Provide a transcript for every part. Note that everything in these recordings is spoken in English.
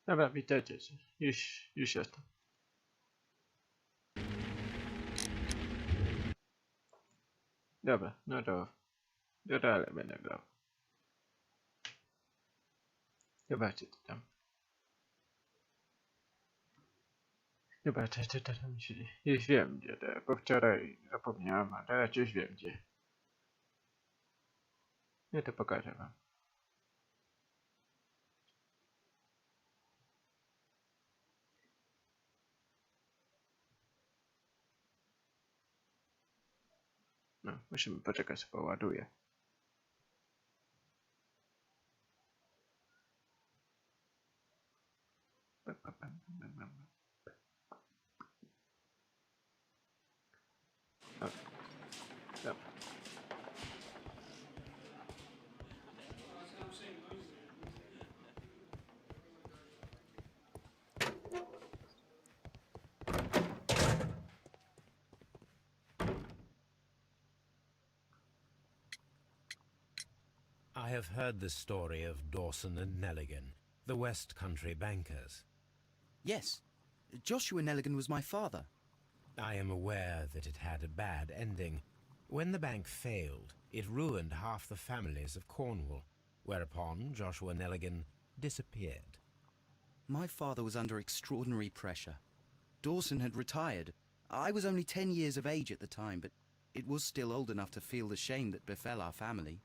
Dobra, witajcie. Już jestem. Dobra, no to dalej będę grał. Zobaczcie co tam. Zobaczcie co tam się dzieje. Już wiem gdzie, bo wczoraj zapomniałem, a teraz już wiem gdzie. No to pokażę wam. No, musimy poczekać, aż poładuje. O, dobra. I have heard the story of Dawson and Nelligan, the West Country bankers. Yes. Joshua Nelligan was my father. I am aware that it had a bad ending. When the bank failed, it ruined half the families of Cornwall, whereupon Joshua Nelligan disappeared. My father was under extraordinary pressure. Dawson had retired. I was only 10 years of age at the time, but it was still old enough to feel the shame that befell our family.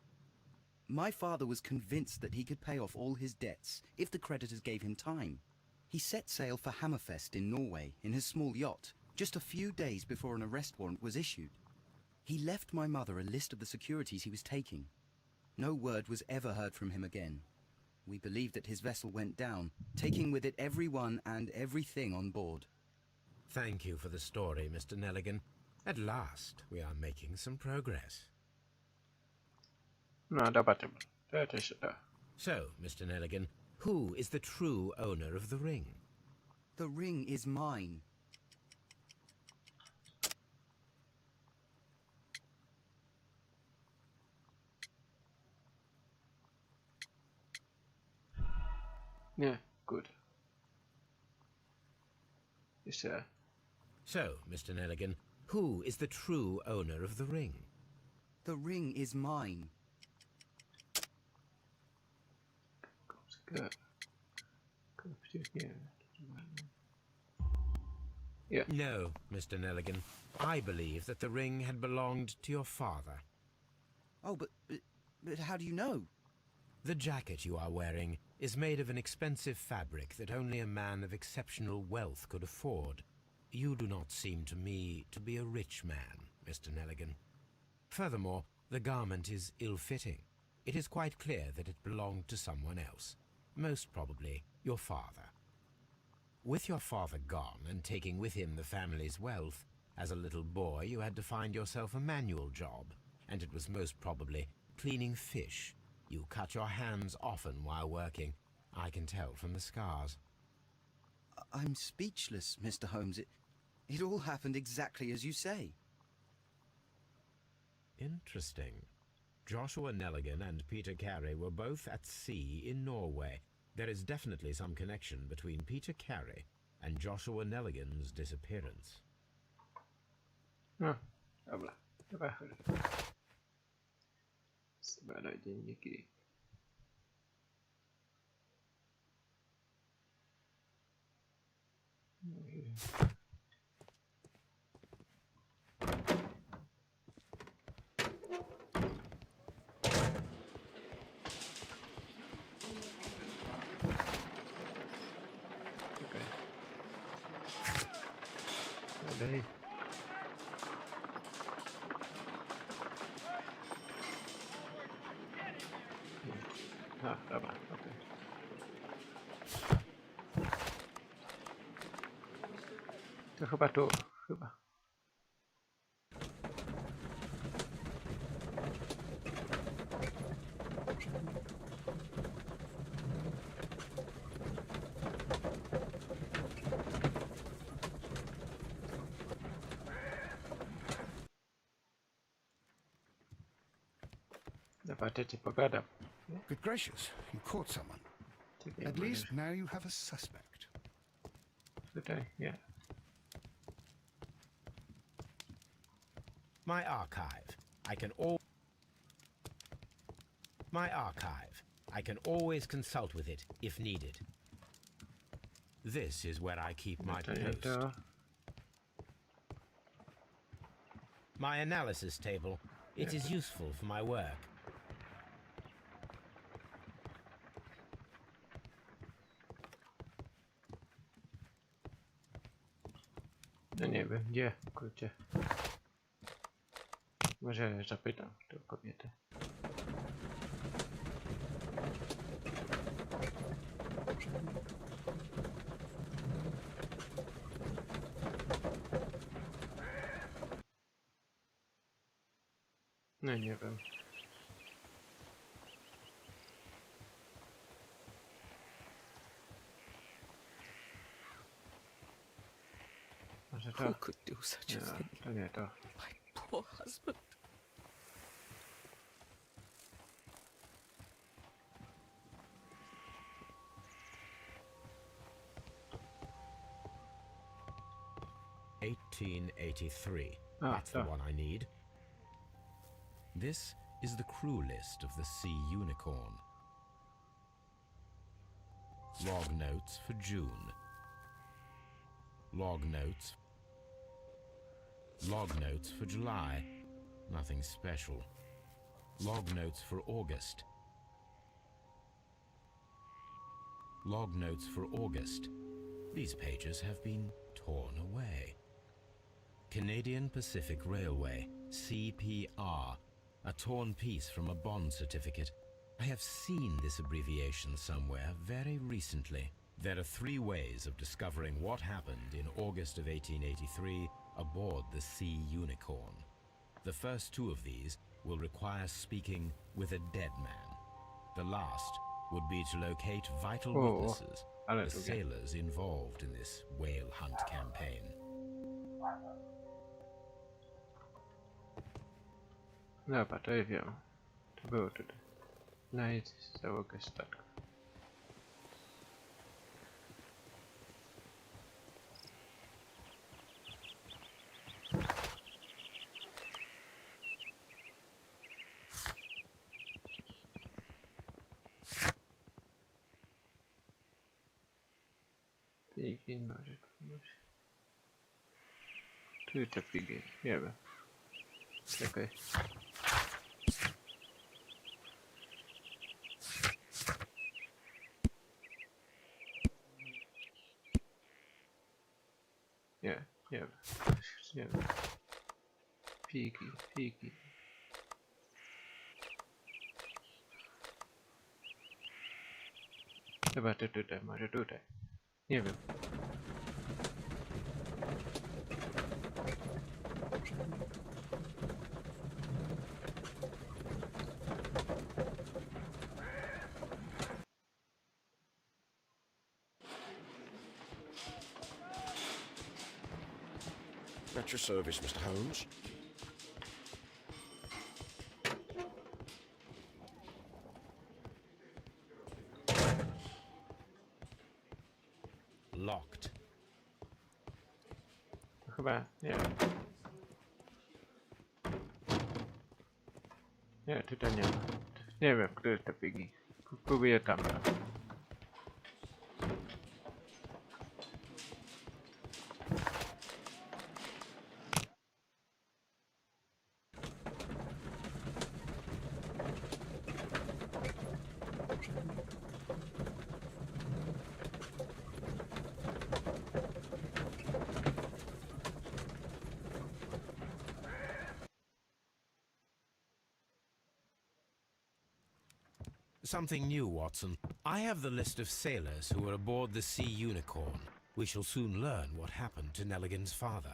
My father was convinced that he could pay off all his debts if the creditors gave him time. He set sail for Hammerfest in Norway in his small yacht, just a few days before an arrest warrant was issued. He left my mother a list of the securities he was taking. No word was ever heard from him again. We believe that his vessel went down, taking with it everyone and everything on board. Thank you for the story, Mr. Nelligan. At last, we are making some progress. No, zobaczymy. To się da. So, Mr. Nelligan, who is the true owner of the ring? The ring is mine. Nie, good. Jeszcze raz. So, Mr. Nelligan, who is the true owner of the ring? The ring is mine. Yeah. No, Mr. Nelligan. I believe that the ring had belonged to your father. Oh, but how do you know? The jacket you are wearing is made of an expensive fabric that only a man of exceptional wealth could afford. You do not seem to me to be a rich man, Mr. Nelligan. Furthermore, the garment is ill-fitting. It is quite clear that it belonged to someone else, most probably your father. With your father gone and taking with him the family's wealth, as a little boy you had to find yourself a manual job, and it was most probably cleaning fish. You cut your hands often while working. I can tell from the scars. I'm speechless, Mr. Holmes. It all happened exactly as you say. Interesting. Joshua Nelligan and Peter Carey were both at sea in Norway. There is definitely some connection between Peter Carey and Joshua Nelligan's disappearance. No, dobra. Dobra, zbadaj dzienniki. Okej. Dalej. A, dobra, okej. To chyba tu, chyba. Zobaczycie, pogadam. Good gracious, you caught someone. Tutaj At możesz- least now you have a suspect. Tutaj, nie. My archive. My archive. I can always consult with it if needed. This is where I keep my To nie post. to. My analysis table. It is useful for my work. No nie wiem, gdzie, kurczę. Może zapytam tę kobietę. No nie wiem. Może Who to? could do such a Nie, thing? to nie to. My poor husband. $18.83. Ah, That's the so. one I need. This is the crew list of the Sea Unicorn. Log notes for June. Log notes. Log notes for July. Nothing special. Log notes for August. Log notes for August. These pages have been torn away. Canadian Pacific Railway, CPR, a torn piece from a bond certificate. I have seen this abbreviation somewhere very recently. There are 3 ways of discovering what happened in August of 1883 aboard the Sea Unicorn. The first 2 of these will require speaking with a dead man. The last would be to locate vital Oh, witnesses, ale the drugie. sailors involved in this whale hunt campaign. Dobra, to ja wiem. To było tutaj. Znajdź załogę statku. Pigin może komuś. Tu to pigin, nie wiem. Czekaj. Nie, nie wiem. Nie wiem. Pigi. Chyba to tutaj, może tutaj. Nie wiem. At your service, Mr. Holmes. Locked. To chyba, nie wiem. Nie, tutaj nie ma. Nie wiem, które to pigi. Próbuję tam. Something new, Watson. I have the list of sailors who were aboard the Sea Unicorn. We shall soon learn what happened to Nelligan's father.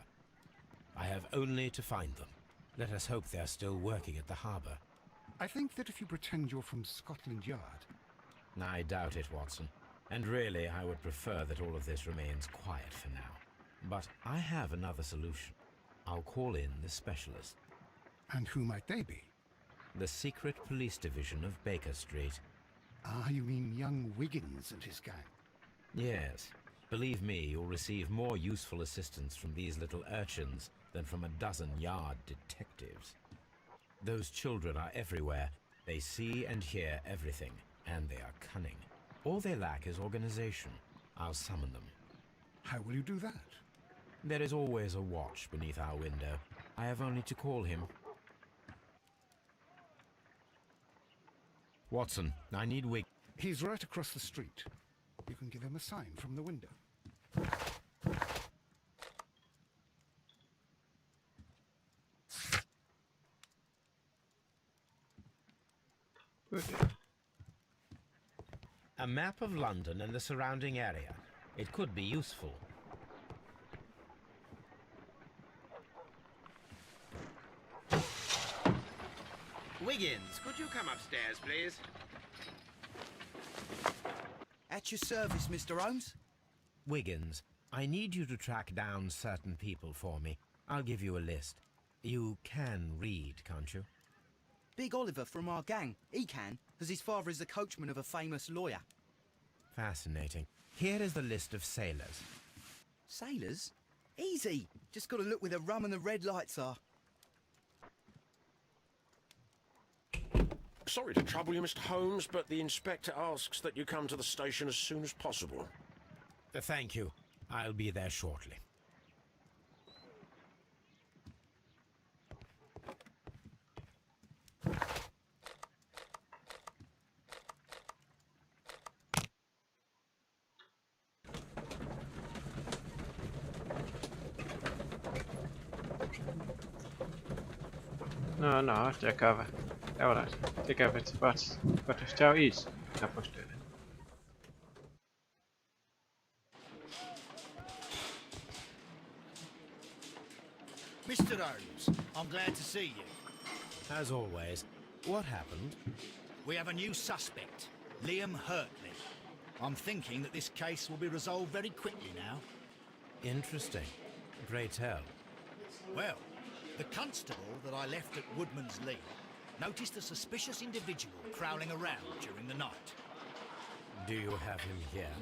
I have only to find them. Let us hope they are still working at the harbour. I think that if you pretend you're from Scotland Yard, I doubt it, Watson. And really, I would prefer that all of this remains quiet for now. But I have another solution. I'll call in the specialist. and who might they be? The secret police division of Baker Street. Ah, you mean young Wiggins and his gang? Yes. Believe me, you'll receive more useful assistance from these little urchins than from a dozen yard detectives. Those children are everywhere. They see and hear everything, and they are cunning. All they lack is organization. I'll summon them. How will you do that? There is always a watch beneath our window. I have only to call him. Watson, I need Wig. He's right across the street. You can give him a sign from the window. Good. A map of London and the surrounding area. It could be useful. Wiggins, could you come upstairs, please? At your service, Mr. Holmes. Wiggins, I need you to track down certain people for me. I'll give you a list. You can read, can't you? Big Oliver from our gang. He can, as his father is the coachman of a famous lawyer. Fascinating. Here is the list of sailors. Sailors? Easy. Just got to look where the rum and the red lights are. Sorry to trouble you, Mr. Holmes, but the inspector asks that you come to the station as soon as possible. Thank you. I'll be there shortly. No, no, ciekawe. Dobra, ciekawe, co to chciał iść na pocztę. Mr. Holmes, I'm glad to see you. As always, what happened? We have a new suspect, Liam Hurtley. I'm thinking that this case will be resolved very quickly now. Interesting. Pray tell. Well, the constable that I left at Woodman's Lee noticed a suspicious individual prowling around during the night. Do you have him here?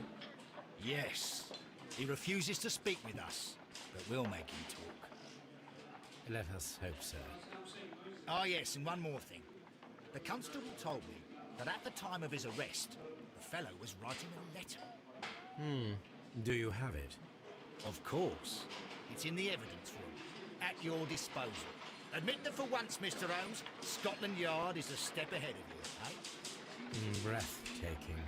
Yes, he refuses to speak with us, but we'll make him talk. Let us hope so. Ah, yes, and one more thing. The constable told me that at the time of his arrest, the fellow was writing a letter. Do you have it? Of course. It's in the evidence room, at your disposal. Admit that for once, Mr. Holmes, Scotland Yard is a step ahead of you, eh? Breathtaking.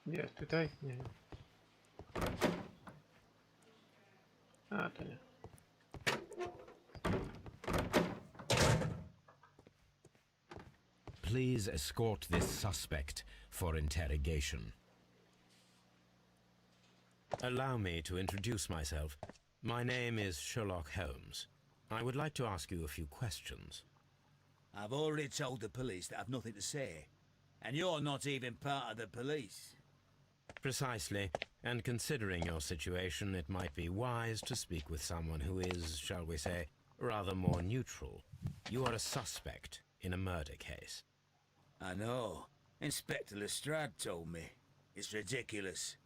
Jest tutaj? Nie. A, to nie. Please escort this suspect for interrogation. Allow me to introduce myself. My name is Sherlock Holmes. I would like to ask you a few questions. I've already told the police that I've nothing to say. And you're not even part of the police. Precisely. And considering your situation, it might be wise to speak with someone who is, shall we say, rather more neutral. You are a suspect in a murder case. I know. Inspector Lestrade told me. It's ridiculous.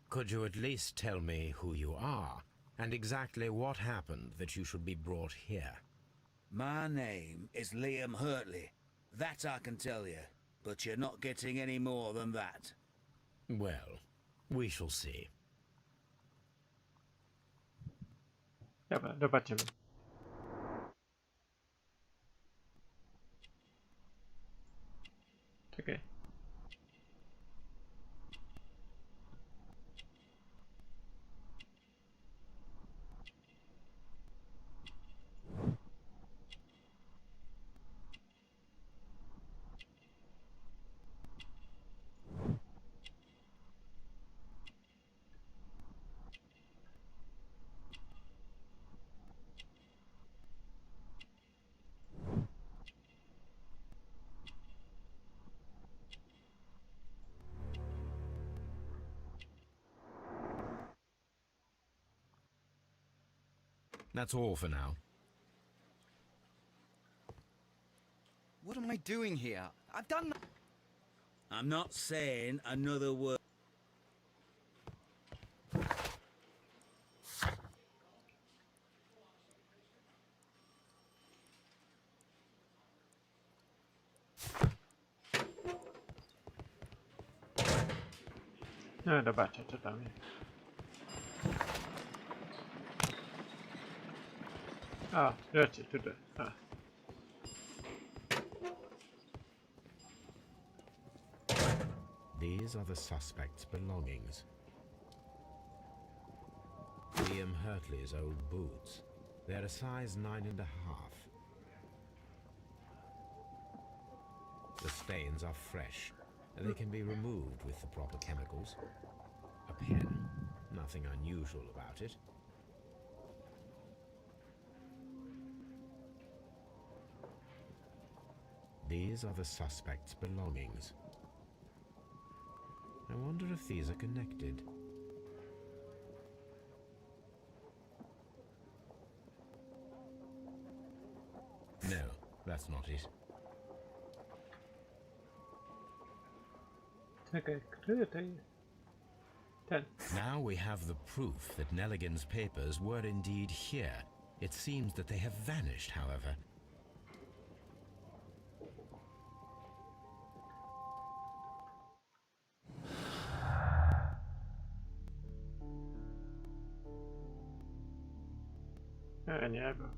Could you at least tell me who you are, and exactly what happened that you should be brought here? My name is Liam Hurtley. That I can tell you. But you're not getting any more than that. Well, we shall see. Dobra, zobaczymy. Czekaj. That's all for now. What am I doing here? I've done... I'm not saying another word. No zobaczę co tam jest. A, rzeczy tutaj. A. These are the suspect's belongings. Liam Hurtley's old boots. They're a size 9.5. The stains are fresh, and they can be removed with the proper chemicals. A pen. Nothing unusual about it. These are the suspect's belongings. I wonder if these are connected. No, that's not it. Czekaj, który to jest? Ten. Now we have the proof that Nelligan's papers were indeed here. It seems that they have vanished, however. Nie wiem.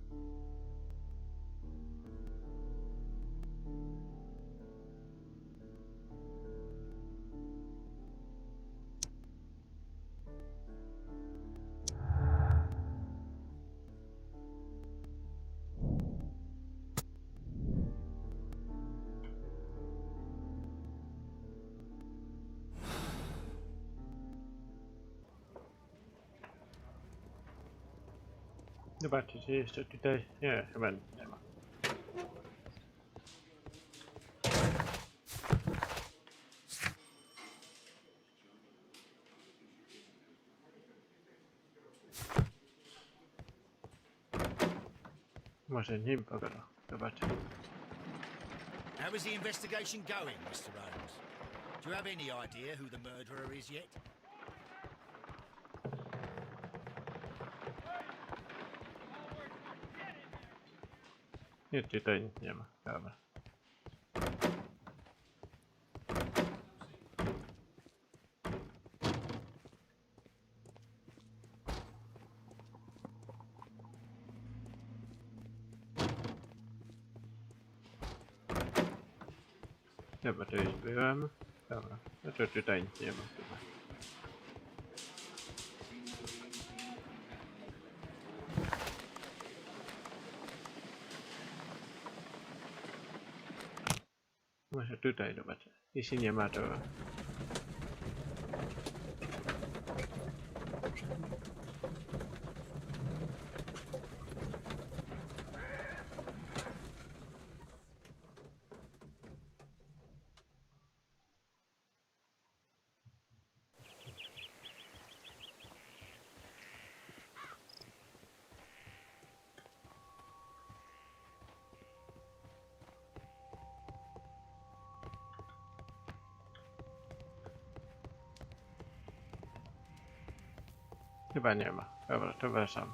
Zobaczcie, czy jeszcze tutaj... Nie, chyba nie ma. Może nim pogadał. Zobaczę. How is the investigation going, Mr. Holmes? Do you have any idea who the murderer is yet? Nie, tutaj nic nie ma. Dobra. Dobra, to już byłem. Dobra, no to tutaj nic nie ma chyba. Może tutaj zobaczę. Jeśli nie ma, to... Chyba nie ma. Dobra, to wracam.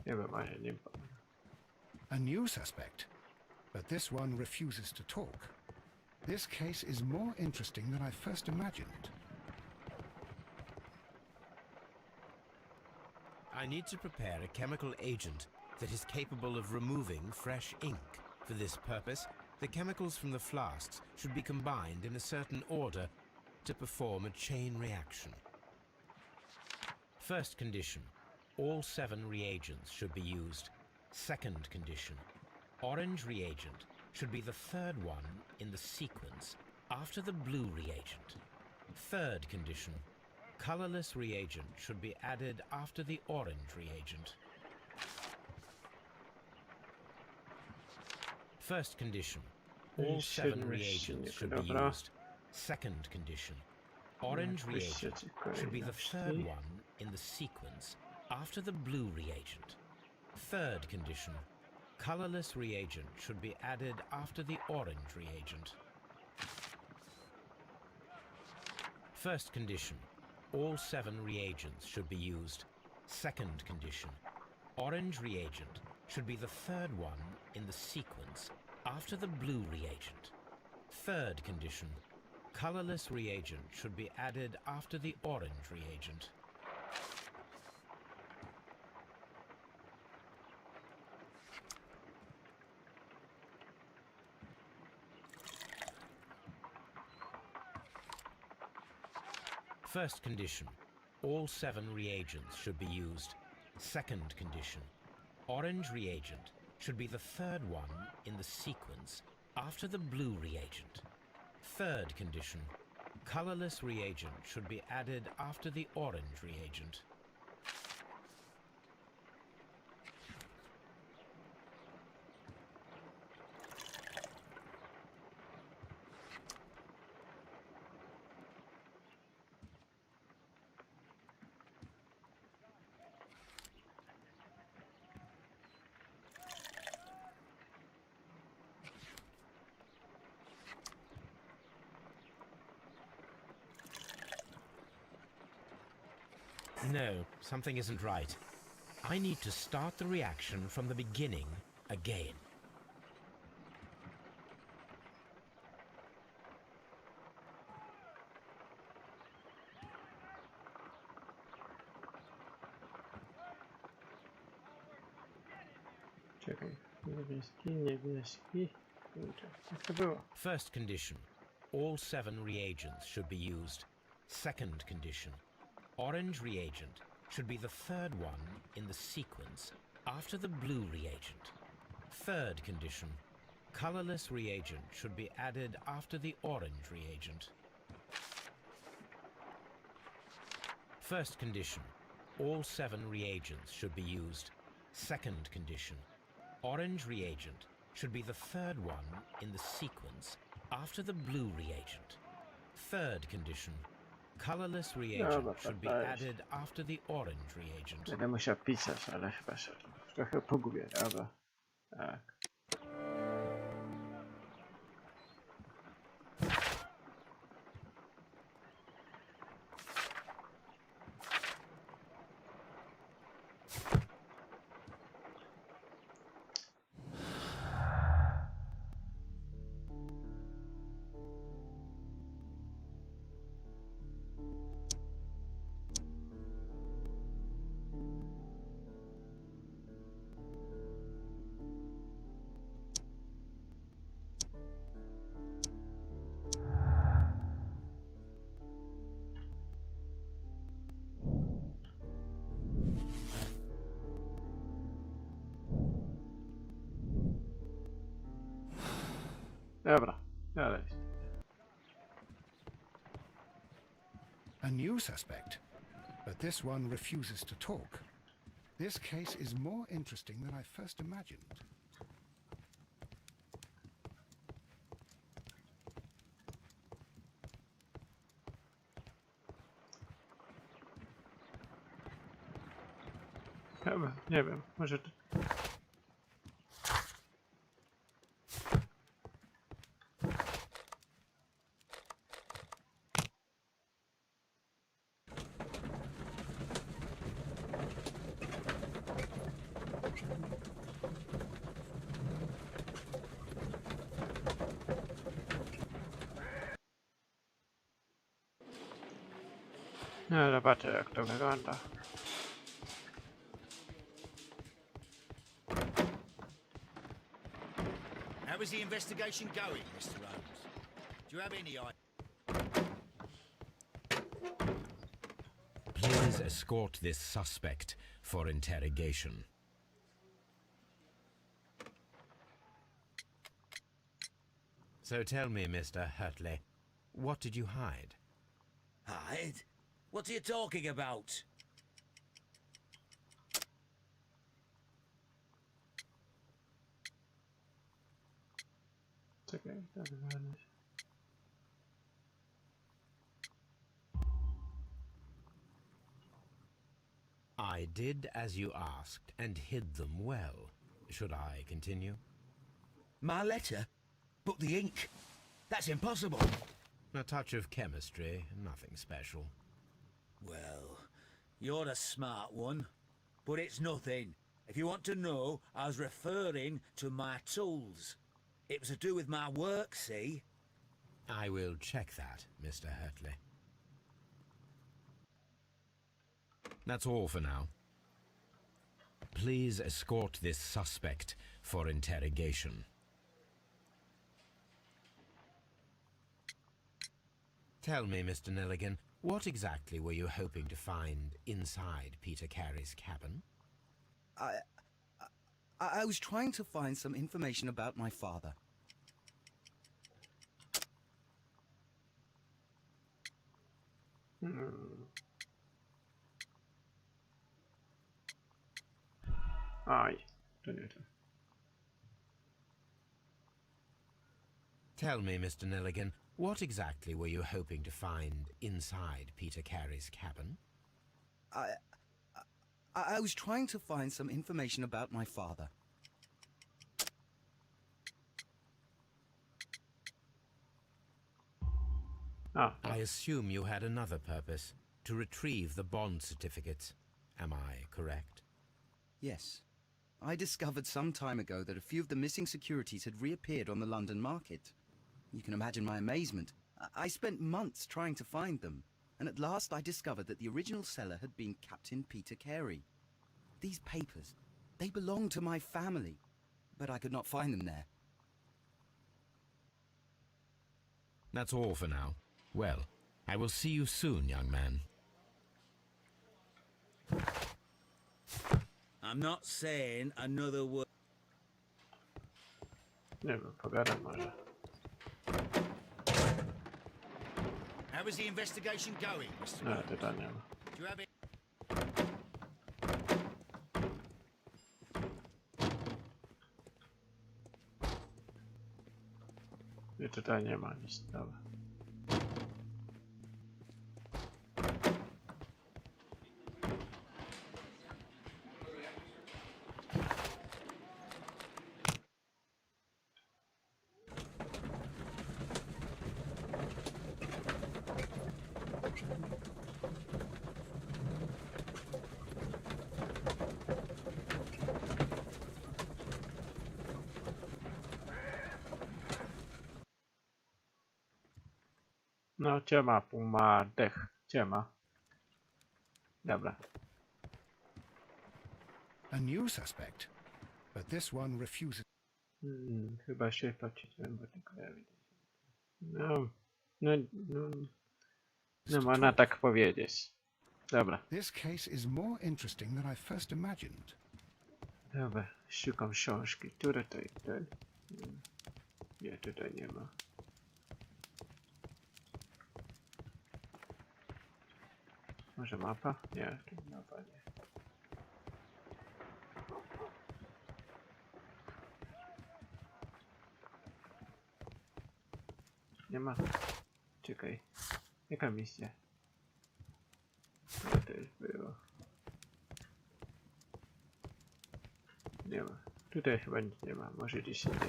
Nie wiem, a ja nie powiem. A new suspect, but this one refuses to talk. This case is more interesting than I first imagined. I need to prepare a chemical agent that is capable of removing fresh ink. For this purpose, the chemicals from the flasks should be combined in a certain order to perform a chain reaction. First condition, all 7 reagents should be used. Second condition, Orange reagent should be the third one in the sequence after the blue reagent. Third condition. Colorless reagent should be added after the orange reagent. First condition. All 7 reagents should be used. Second condition. Orange reagent should be the third one in the sequence after the blue reagent. Third condition. Colorless reagent should be added after the orange reagent. First condition. All 7 reagents should be used. Second condition. Orange reagent should be the third one in the sequence after the blue reagent. Third condition. Colorless reagent should be added after the orange reagent. First condition. All 7 reagents should be used. Second condition. Orange reagent should be the third one in the sequence after the blue reagent. Third condition. Colorless reagent should be added after the orange reagent. No, something isn't right. I need to start the reaction from the beginning again. Czekaj, niebieski, niebieski. Kurczę, jak to było? First condition. All 7 reagents should be used. Second condition. Orange reagent should be the third one in the sequence after the blue reagent. Third condition. Colorless reagent should be added after the orange reagent. First condition. All 7 reagents should be used. Second condition. Orange reagent should be the third one in the sequence after the blue reagent. Third condition. Colorless reagent should be added after the orange reagent. Będę musiał pisać, ale chyba się trochę pogubię. Dobra. Tak. Dobra, dalej. A new suspect, but this one refuses to talk. This case is more interesting than I first imagined. Chyba, nie wiem, może to... No, zobaczę jak to wygląda. How is the investigation going, Mr. Holmes? Do you have any idea? Please escort this suspect for interrogation. So tell me, Mr. Hurtley, what did you hide? Hide? What are you talking about? Czekaj, tak wygląda. I did as you asked and hid them well. Should I continue? My letter? But the ink? That's impossible. A touch of chemistry, nothing special. Well, you're a smart one. But it's nothing. If you want to know, I was referring to my tools. It was to do with my work, see? I will check that, Mr. Hurtley. That's all for now. Please escort this suspect for interrogation. Tell me, Mr. Nelligan, what exactly were you hoping to find inside Peter Carey's cabin? I was trying to find some information about my father. Aj, to nie to. Tell me, Mr. Nelligan, what exactly were you hoping to find inside Peter Carey's cabin? I was trying to find some information about my father. A, I assume you had another purpose, to retrieve the bond certificates. Am I correct? Yes. I discovered some time ago that a few of the missing securities had reappeared on the London market. You can imagine my amazement. I spent months trying to find them, and at last I discovered that the original seller had been Captain Peter Carey. These papers, they belonged to my family, but I could not find them there. That's all for now. Well, I will see you soon, young man. I'm not saying another word. nie wiem, pogadam może. How is the investigation going, Mr. No, Holmes? to nie ma. Do you have it? I tutaj nie ma nic, dobra. No, ciema, pół ma dech. Ciema. Dobra. A new suspect, but this one refuses. Chyba się pocisnąłem, bo tylko ja widzę. No, można tak powiedzieć. Dobra. This case is more interesting than I first imagined. Dobra, szukam książki. Które to jest ten? Nie, tutaj nie ma. Może mapa? Nie, tu mapa nie. Nie ma. Czekaj. Jaka misja? Co to już było? Nie ma. Tutaj chyba nic nie ma. Może gdzieś indziej.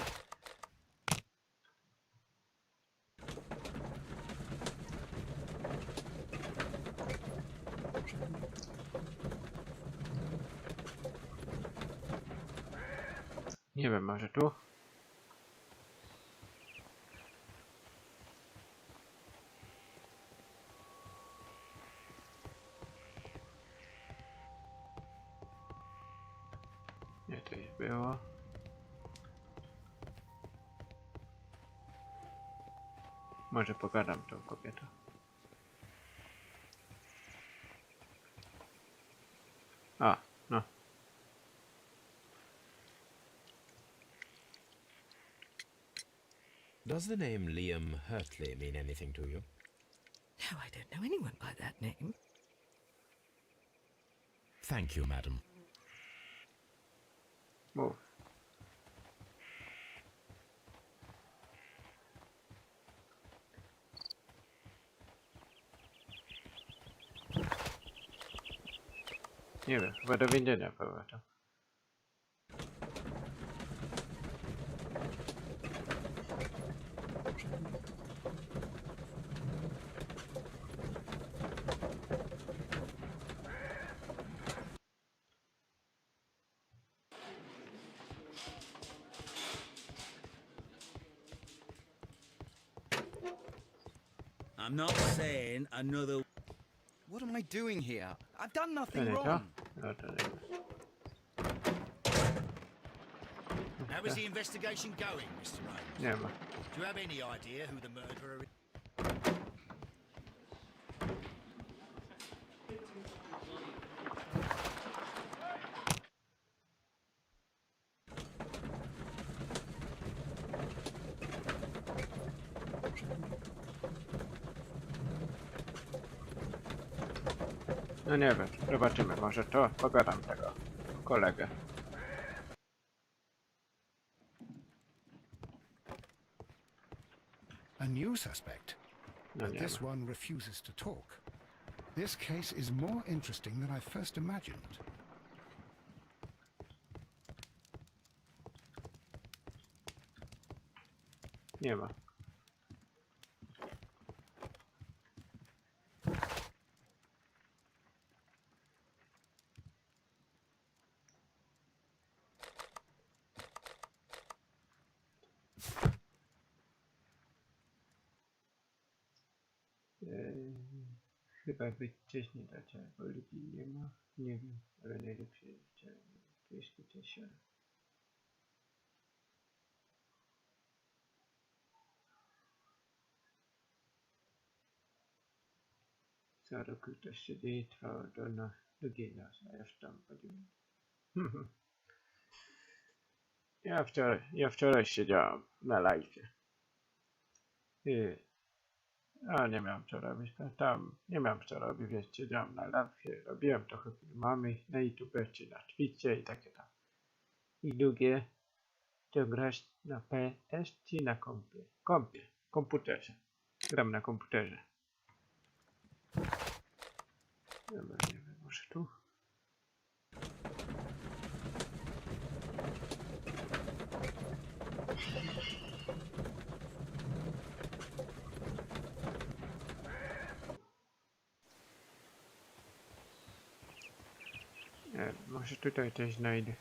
Nie wiem, może tu? Nie, to już było. Może pogadam tą kobietą. A, no. Does the name Liam Hurtley mean anything to you? No, I don't know anyone by that name. Thank you, madam. Mów. Nie wiem, chyba do więzienia powrotem. I'm not saying another... What am I doing here? I've done To nothing nie to? wrong. No to nie. How is the investigation going, Mr. Holmes? Nie ma. Do you have any idea who the murderer is? No nie wiem, zobaczymy, może to pogadam tego kolegę. A new suspect, No but nie this ma. one refuses to talk. This case is more interesting than I first imagined. Nie ma. Chyba być gdzieś nie dacie, bo ludzi nie ma. Nie wiem, ale najlepsze jest jeśli to się. Co roku to się dzieje, trwało do drugiej nocy, a już tam chodzimy. Ja wczoraj siedziałem na live. A nie miałem co robić, tam nie miałem co robić, więc siedziałem na live, robiłem trochę filmami na YouTube czy na Twitcie i takie tam. I drugie, to grać na PS czy na komputerze. Gram na komputerze. Dobra, nie wiem, może tu? Nie, może tutaj coś znajdę.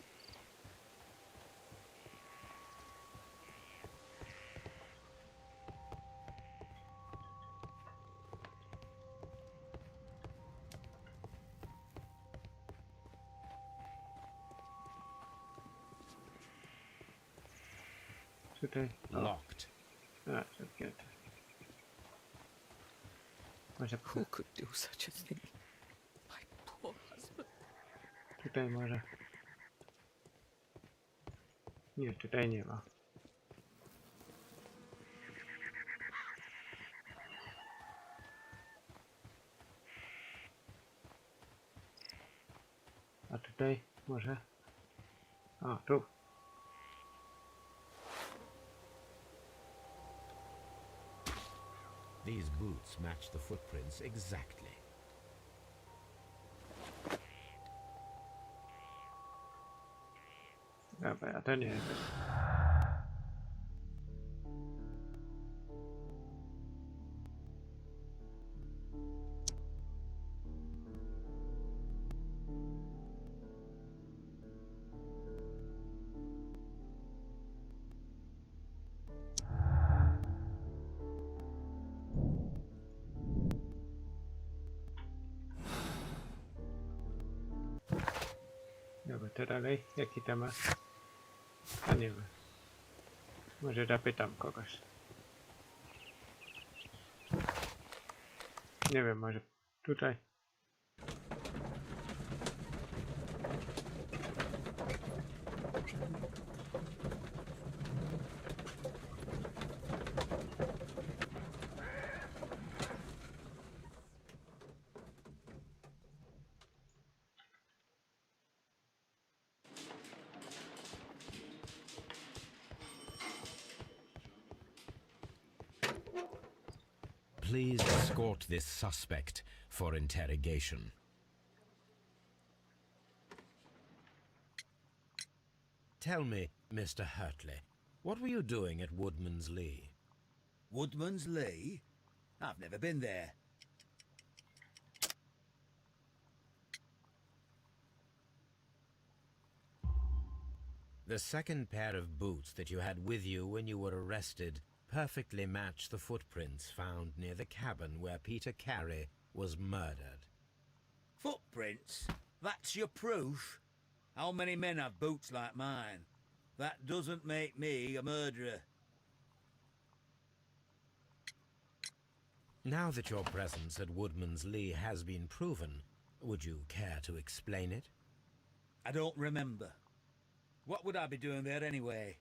Tutaj. Locked. A, zamknięte. Może Who could do such a thing? My poor husband. tutaj może. Nie, tutaj nie ma. A tutaj może. O, tu. These boots match the footprints exactly. Dobra, ja to nie wiem. Dobra, to dalej. Jaki temat? A nie wiem. Może zapytam kogoś. Nie wiem, może tutaj. please escort this suspect for interrogation. Tell me, Mr. Hurtley, what were you doing at Woodman's Lee? Woodman's Lee? I've never been there. The second pair of boots that you had with you when you were arrested perfectly match the footprints found near the cabin where Peter Carey was murdered. Footprints? That's your proof? How many men have boots like mine? That doesn't make me a murderer. Now that your presence at Woodman's Lee has been proven, would you care to explain it? I don't remember. What would I be doing there anyway?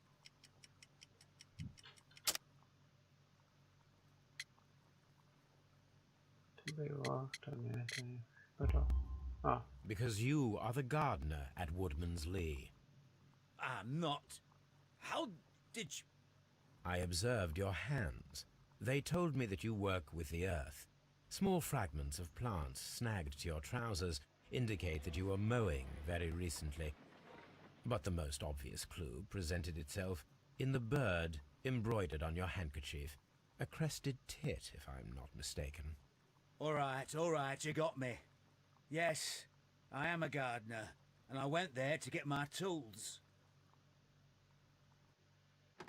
Because you are the gardener at Woodman's Lee. I'm not. How did you... I observed your hands. They told me that you work with the earth. Small fragments of plants snagged to your trousers indicate that you were mowing very recently. But the most obvious clue presented itself in the bird embroidered on your handkerchief. A crested tit, if I'm not mistaken. All right, you got me. Yes, I am a gardener, and I went there to get my tools.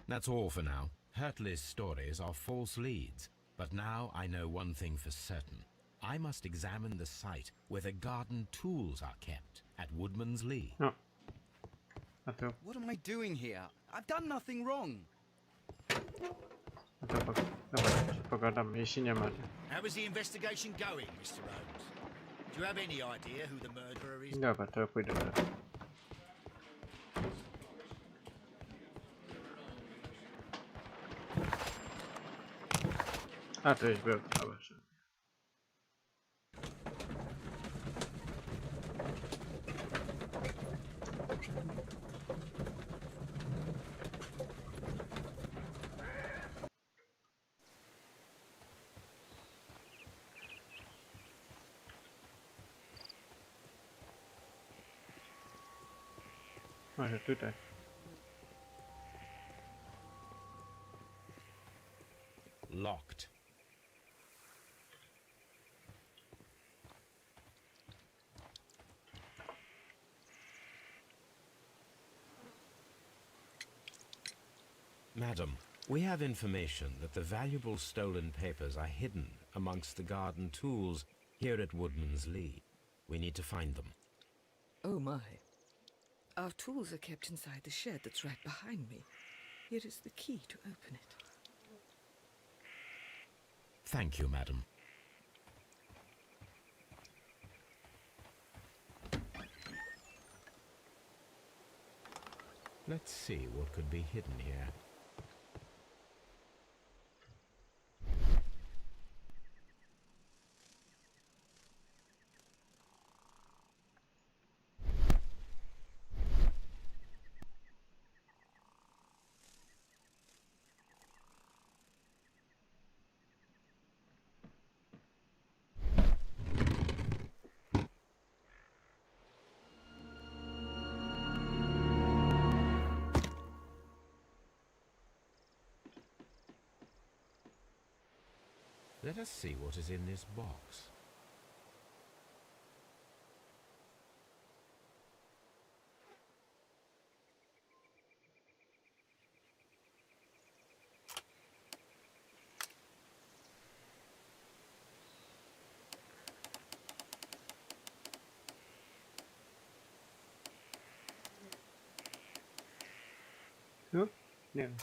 That's all for now. Hurtley's stories are false leads, but now I know one thing for certain. I must examine the site where the garden tools are kept at Woodman's Lee. No. What am I doing here? I've done nothing wrong. Pogadam, jeśli nie macie. How is the investigation going, Mr. Holmes? Do you have any idea who the murderer is? Dobra, to ja pójdę teraz. A, to już był, dobra. Może tutaj. Locked. Madam, we have information that the valuable stolen papers are hidden amongst the garden tools here at Woodman's Lee. We need to find them. Oh my. Our tools are kept inside the shed that's right behind me. Here is the key to open it. Thank you, madam. Let's see what could be hidden here. Let us see what is in this box. No? Nie wiem.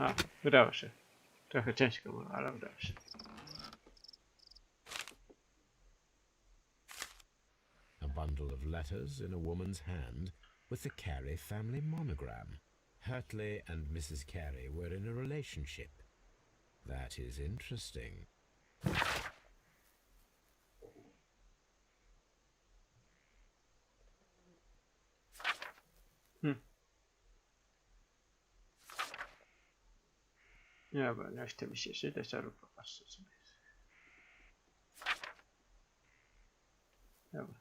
A, udało się. Trochę ciężko było, ale udało się. A bundle of letters in a woman's hand with the Carey family monogram. Hurtley and Mrs. Carey were in a relationship. That is interesting. Nie, bo nie chce mi się czytać, ale popatrzę sobie. Dobra.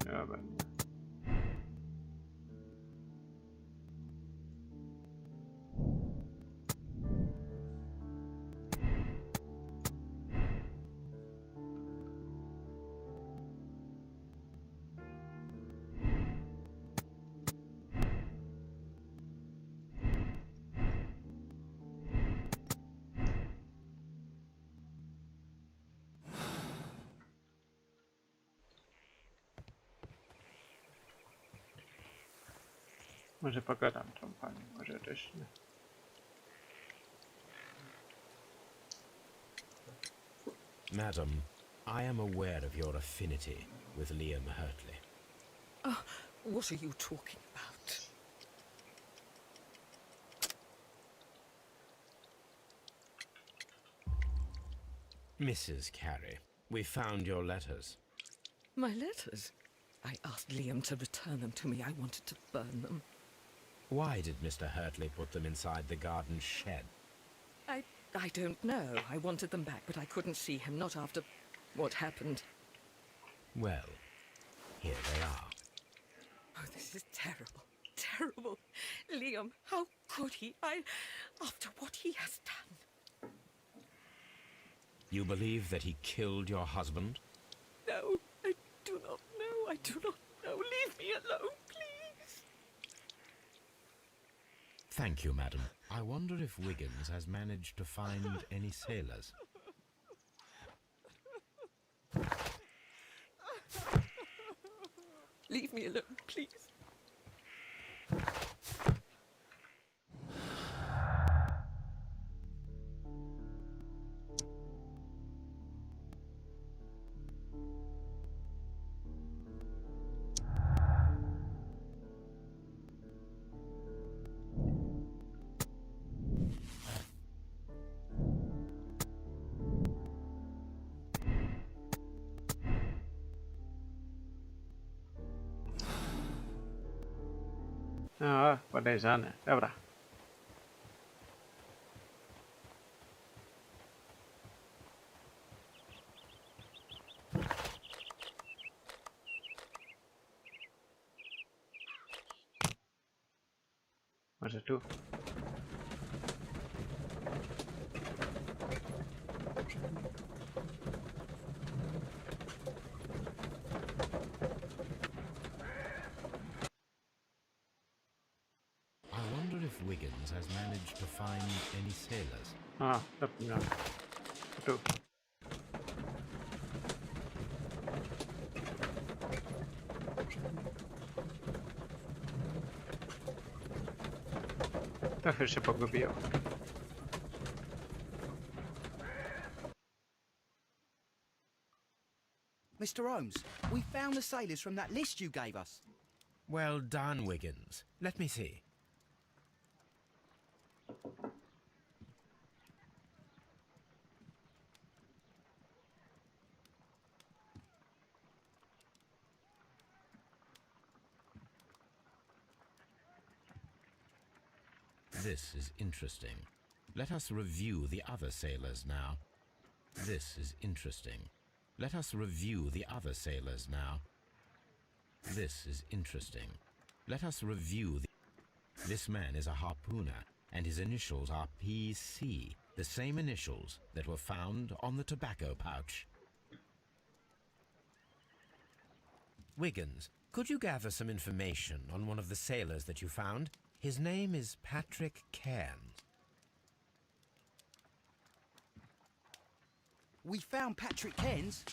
Dobra. Może pogadam tą panią, może też nie. Madam, I am aware of your affinity with Liam Hurtley. Oh, what are you talking about? Mrs. Carey, we found your letters. My letters? I asked Liam to return them to me. I wanted to burn them. Why did Mr. Hurtley put them inside the garden shed? I don't know. I wanted them back, but I couldn't see him, not after what happened. Well, here they are. Oh, this is terrible. Terrible. Liam, how could he? After what he has done. You believe that he killed your husband? No, I do not know. I do not know. Leave me alone, please. Thank you, madam. I wonder if Wiggins has managed to find any sailors. Leave me alone, please. No, podejrzane. Dobra. Może tu? If Wiggins has managed to find any sailors. A, zapomniałem. Tu. Trochę się pogubiłem. Mr. Holmes, we found the sailors from that list you gave us. Well done, Wiggins. Let me see. This is interesting. Let us review the other sailors now. This is interesting. Let us review the other sailors now. This is interesting. Let us review the... This man is a harpooner, and his initials are PC, the same initials that were found on the tobacco pouch. Wiggins, could you gather some information on one of the sailors that you found? His name is Patrick Cairns. We found Patrick Cairns.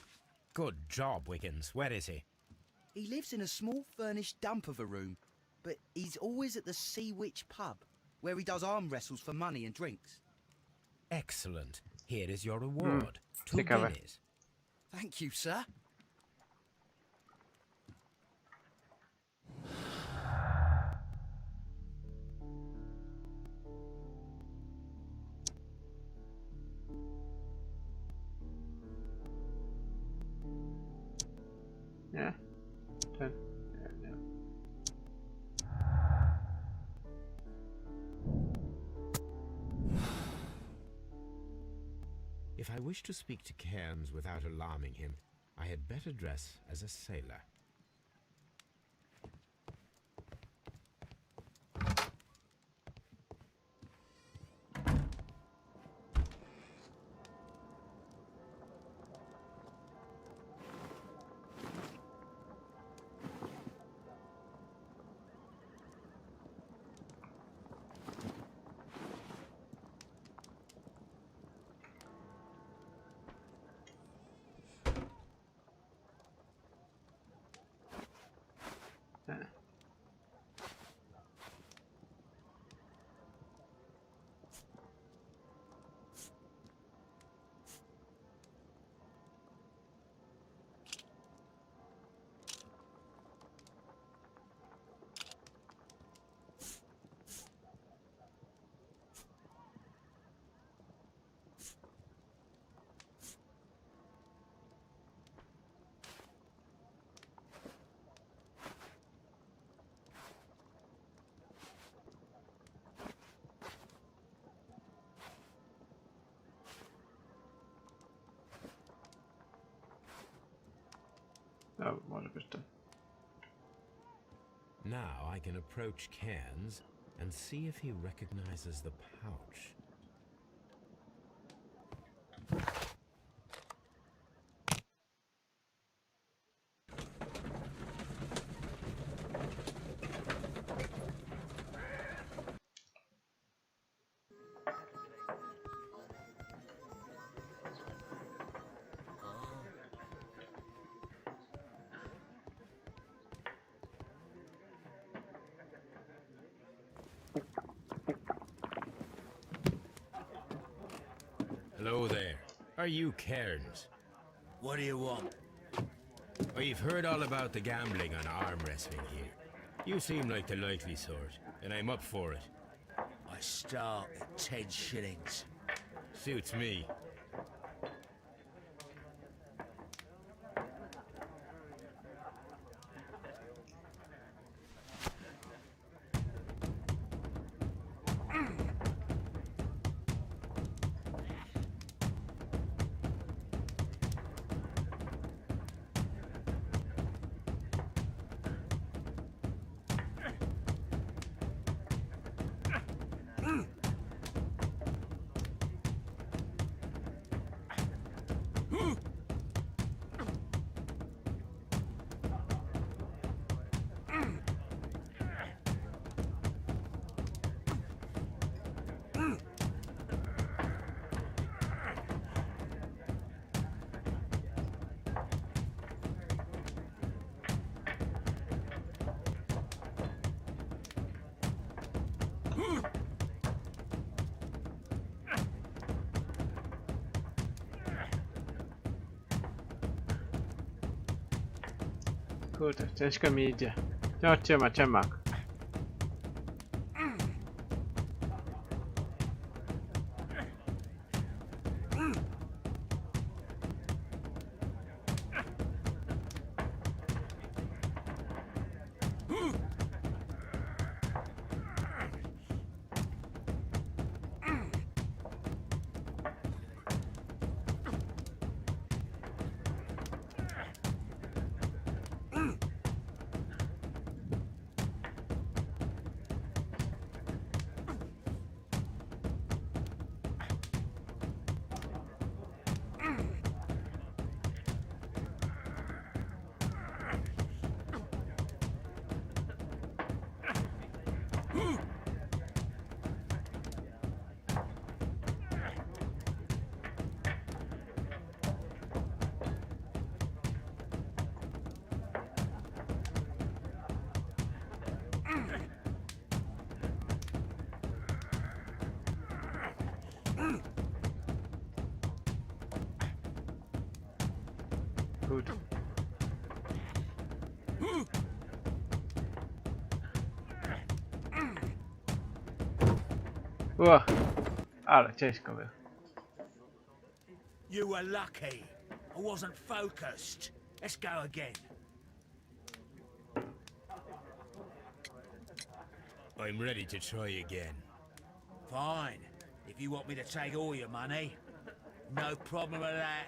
Good job, Wiggins. Where is he? He lives in a small furnished dump of a room, but he's always at the Sea Witch pub, where he does arm wrestles for money and drinks. Excellent. Here is your reward. 2 ciekawe. guineas. Thank you, sir. Nie? Ten? Nie, nie. If I wish to speak to Cairns without alarming him, I had better dress as a sailor. No, może być to. Now I can approach Cairns and see if he recognizes the pouch. Hello there. Are you Cairns? What do you want? We've heard all about the gambling on arm wrestling here. You seem like the likely sort, and I'm up for it. I start at 10 shillings. Suits me. Kurde, ciężko mi idzie. No, ciemak. Gut. Ale ciężko było. You were lucky. I wasn't focused. Let's go again. I'm ready to try again. Fine. If you want me to take all your money, no problem with that.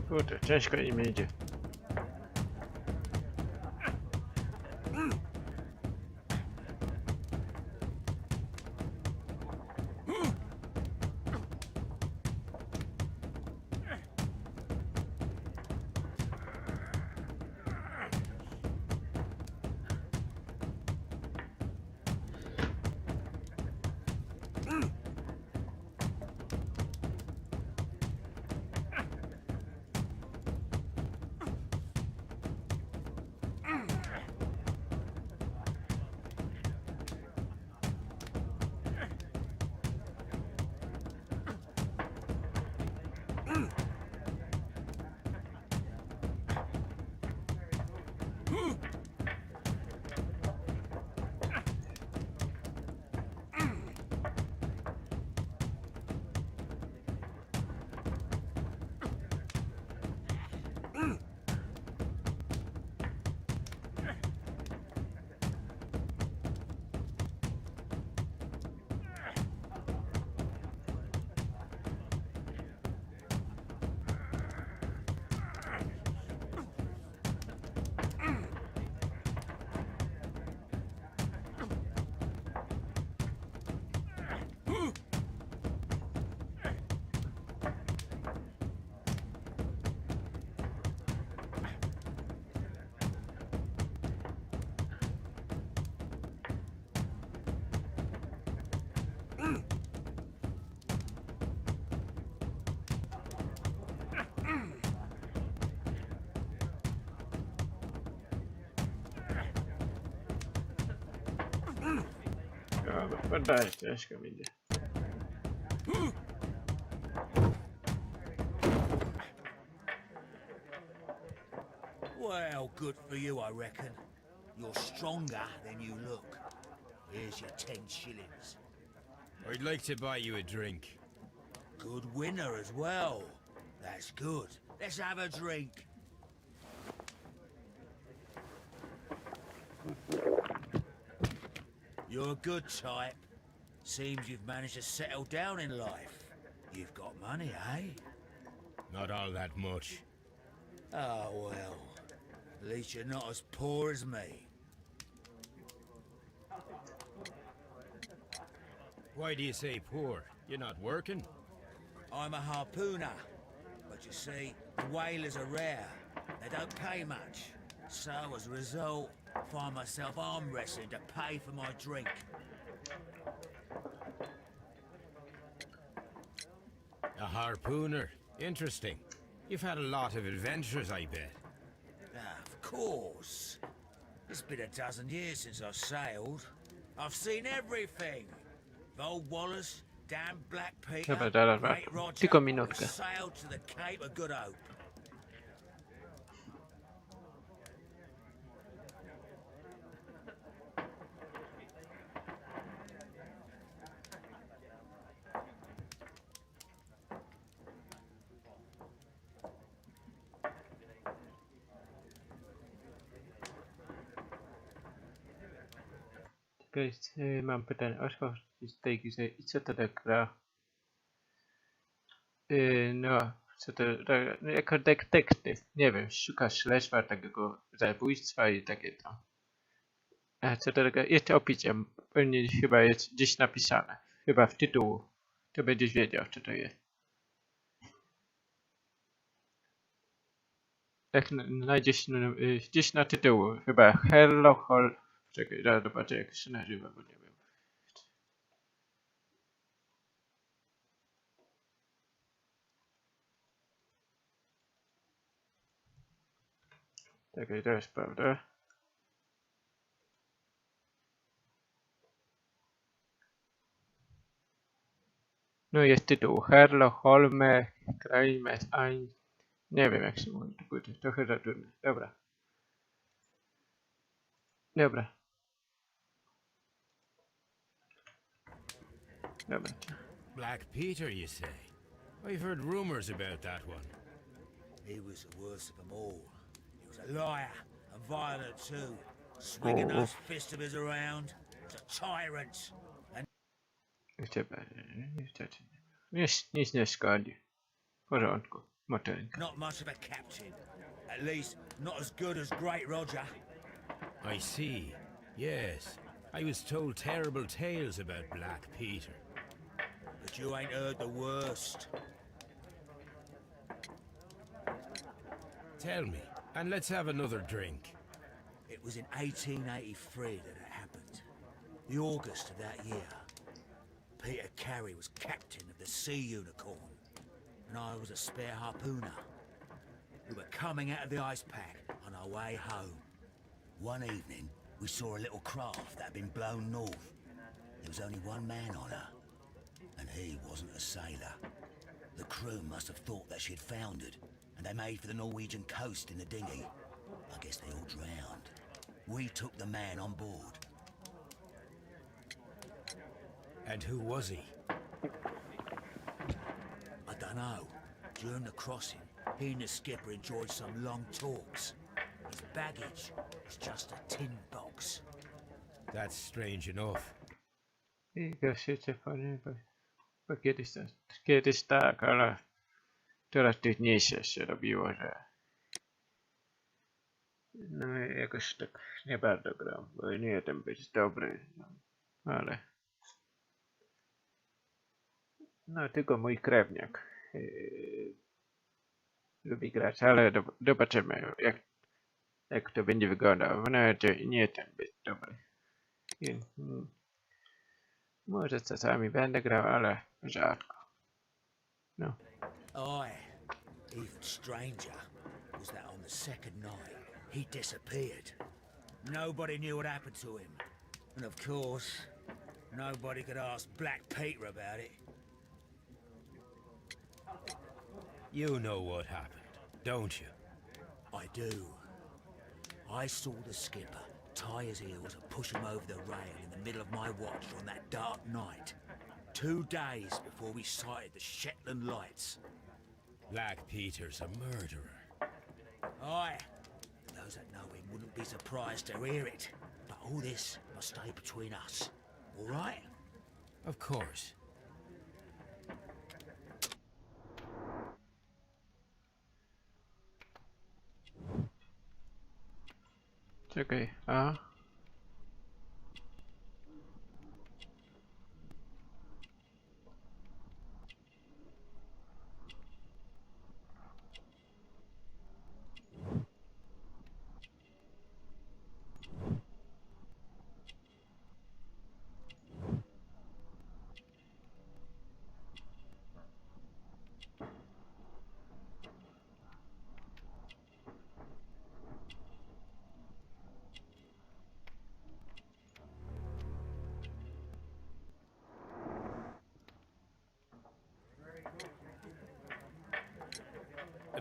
Kurde, ciężko im idzie. Wydaje, ciężko mi idzie. Well, good for you, I reckon. You're stronger than you look. Here's your 10 shillings. I'd like to buy you a drink. Good winner as well. That's good. Let's have a drink. You're a good type. Seems you've managed to settle down in life. You've got money, eh? Not all that much. Oh, well. At least you're not as poor as me. Why do you say poor? You're not working? I'm a harpooner. But you see, the whalers are rare. They don't pay much. So, as a result, I find myself arm wrestling to pay for my drink. A harpooner. Interesting. You've had a lot of adventures, I bet. Of course. It's been a dozen years since I sailed. I've seen everything. Old Wallace, damn Black Peter, Dobra, dobra. Great Roger, Tylko minutkę. sailed to the Cape of Good Hope. Mam pytanie o z tej grze i co to ta gra? No, co to no, jako detektyw, nie wiem, szukasz śledztwa takiego zabójstwa i takie tam. A co to taka, jeszcze opisie, pewnie chyba jest gdzieś napisane, chyba w tytułu, to będziesz wiedział, co to jest. Jak znajdziesz gdzieś na tytułu, chyba Hello, czekaj, zaraz zobaczę jak się nazywa, bo nie wiem. Czekaj, to jest prawda. No jest tytuł Hello, holmes, crimes, nie wiem jak się mówi, to będzie trochę za trudne. Dobra. Dobra. Dobra. Black Peter, you say? I've heard rumors about that one. He was the worst of them all. He was a liar and violent too, swinging those fists of his around. He was a tyrant. And Nic nie szkodzi. W porządku. Motylka. not much of a captain. At least not as good as Great Roger. I see. Yes. I was told terrible tales about Black Peter. But you ain't heard the worst. Tell me, and let's have another drink. It was in 1883 that it happened. The August of that year. Peter Carey was captain of the Sea Unicorn, and I was a spare harpooner. We were coming out of the ice pack on our way home. One evening, we saw a little craft that had been blown north. There was only one man on her, and he wasn't a sailor. The crew must have thought that she'd foundered, and they made for the Norwegian coast in the dinghy. I guess they all drowned. We took the man on board. And who was he? I don't know. During the crossing, he and the skipper enjoyed some long talks. His baggage was just a tin box. That's strange enough. I gościcie bo kiedyś tak, ale coraz trudniejsze się robiło, że no jakoś tak nie bardzo gram, bo nie jestem być dobry, no, ale no tylko mój krewniak lubi grać, ale zobaczymy jak to będzie wyglądało. Nawet nie jestem być dobry. Może czasami będę grał, ale rzadko. No. Even stranger was that on the second night he disappeared. Nobody knew what happened to him. And of course, nobody could ask Black Peter about it. You know what happened, don't you? I do. I saw the skipper tie his heels and push him over the rail in the middle of my watch on that dark night. 2 days before we sighted the Shetland lights. Black Peter's a murderer. Aye. Those that know him wouldn't be surprised to hear it. But all this must stay between us. All right? Of course. Czekaj, a?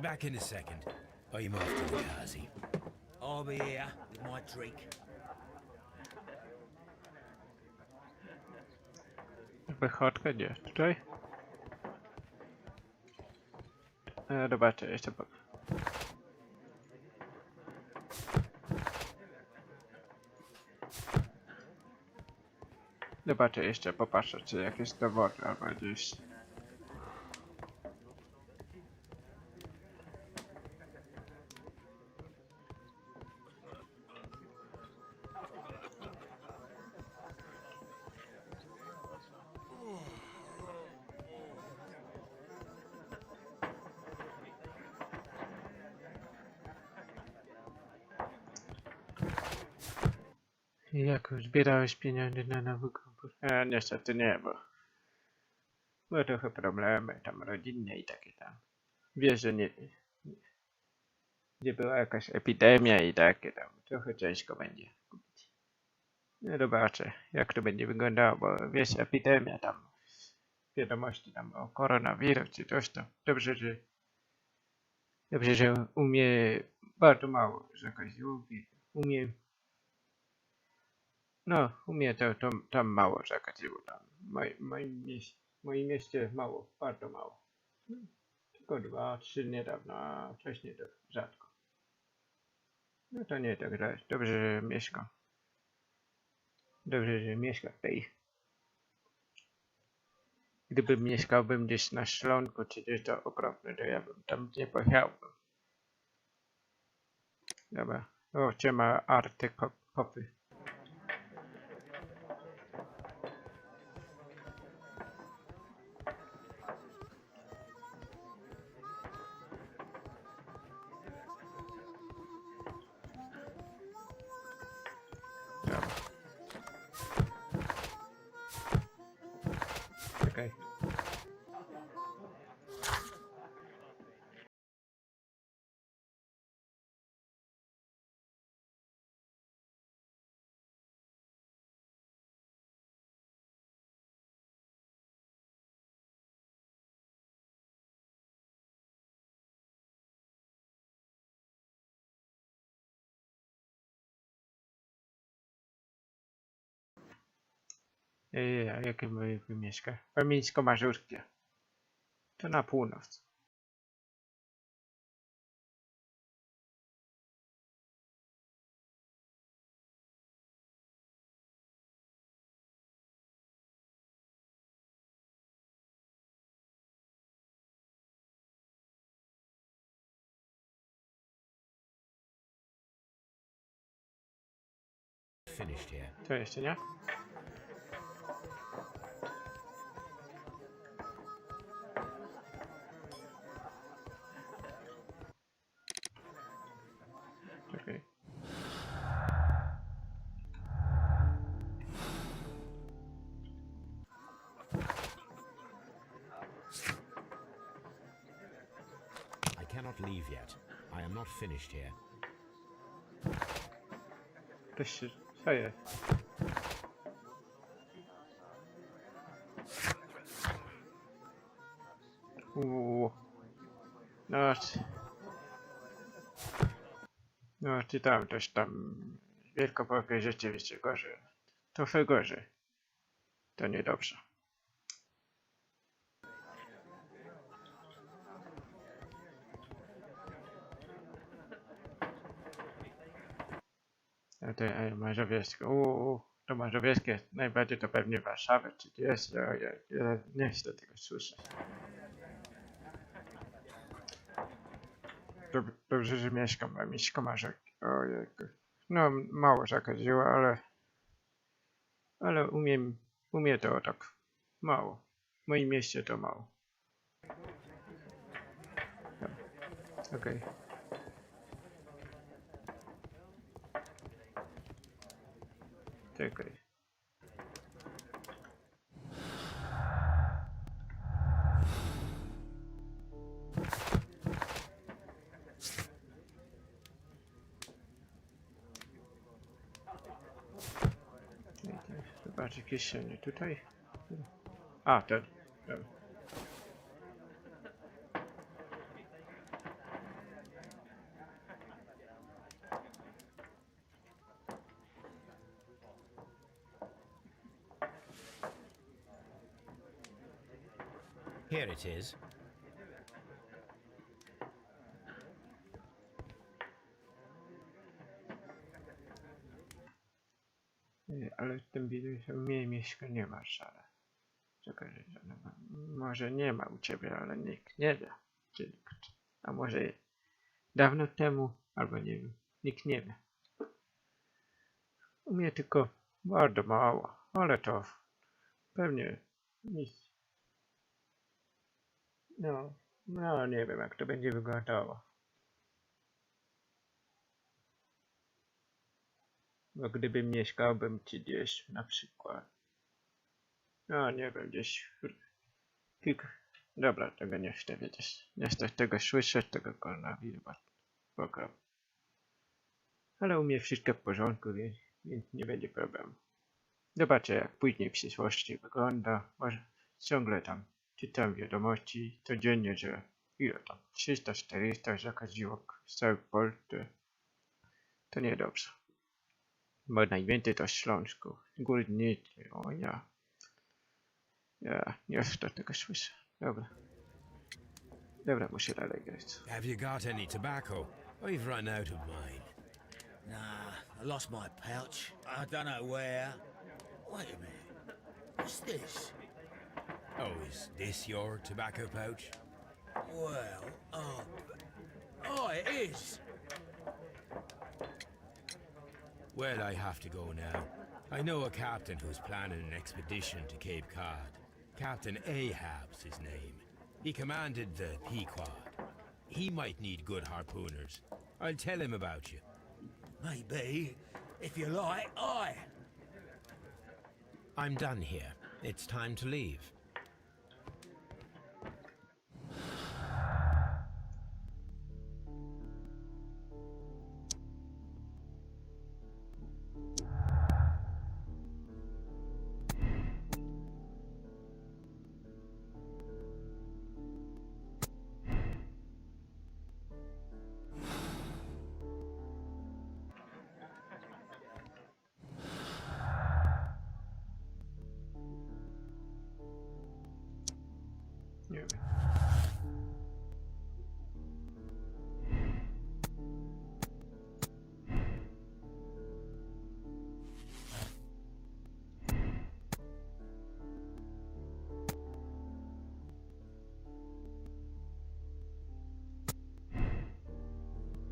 Back in a second. I'm off to the Kazi. I'll be here with my drink. Wychodka gdzie? Tutaj? Zobaczę jeszcze po... Zobaczę jeszcze, popatrzę czy jakieś dowody albo gdzieś... Jak zbierałeś pieniądze na nowy komputer? Niestety nie, bo trochę problemy tam rodzinne i takie tam. Wiesz, że nie była jakaś epidemia i takie tam. Trochę ciężko będzie kupić. No zobaczę, jak to będzie wyglądało, bo wiesz, epidemia tam, wiadomości tam o koronawirus czy coś tam. Dobrze, że umie bardzo mało, że jakoś umie. No, u mnie to tam mało zakaziło tam. W moim mieście mało, bardzo mało. Tylko 2, 3 niedawno, a wcześniej to rzadko. No to nie tak źle. Dobrze, że mieszkam. Dobrze, że mieszkam w tej. Gdybym mieszkałbym gdzieś na Śląsku, czy gdzieś to okropne, to ja bym tam nie pojechałbym. Dobra. O, gdzie ma arty kopy. Okej. A jakie wy mieszka? Warmińsko-Mazurskie. To na północ. Finished here. To jeszcze nie? Czekaj. I cannot leave yet. I am not finished here. To się... Co jest? No... No, czytałem też tam Wielkopolskę rzeczywiście gorzej. Trochę gorzej. To niedobrze. A to Mazowieckie. To Mazowieckie najbardziej to pewnie Warszawa, czy jest. Ja nie chcę tego słyszeć. Dobrze, że mieszkam na Miśkomarzach. Ojejku. No, mało zakaziło, ale umie to tak mało. W moim mieście to mało. Okej. Czekaj. Zobaczę kieszenie tutaj. A, ten. Here it is. Ale w tym widoku mnie mieszkania w Warszawie. Czekaj, może nie ma u ciebie, ale nikt nie wie. A może dawno temu, albo nie wiem, nikt nie wie. U mnie tylko bardzo mało, ale to pewnie nic. No nie wiem, jak to będzie wyglądało. Bo gdybym mieszkałbym gdzieś na przykład. No nie wiem, gdzieś. Dobra, tego nie chcę wiedzieć. Nie chcę tego słyszeć, tego koronawirusa. Ale u mnie wszystko w porządku, więc nie będzie problemu. Zobaczę, jak później w przyszłości wygląda. Może ciągle tam czytam wiadomości codziennie, że ile tam 300-400 zakaziło w całej Polsce. To niedobrze. Bo najwięcej to w Śląsku, Górnicy, o ja. Ja nie chcę tego słyszę. Dobra, muszę dalej grać. Have you got any tobacco? I've run out of mine. Nah, I lost my pouch. I don't know where. Wait a minute. What's this? Oh, is this your tobacco pouch? Well, oh, it is. Well, I have to go now. I know a captain who's planning an expedition to Cape Cod. Captain Ahab's his name. He commanded the Pequod. He might need good harpooners. I'll tell him about you. Maybe. If you like, aye. I'm done here. It's time to leave. Nie wiem.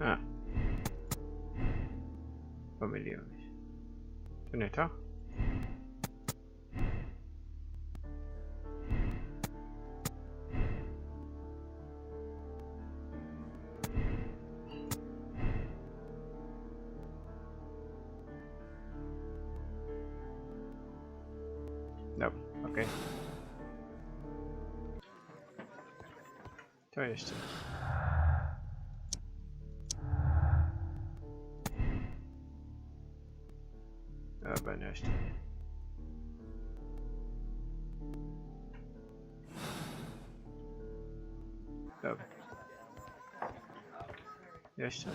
A. Pomyliłem się. To nie to? Dobra, okej. To jeszcze. Dobra, nie jeszcze. Dobra. Jeszcze.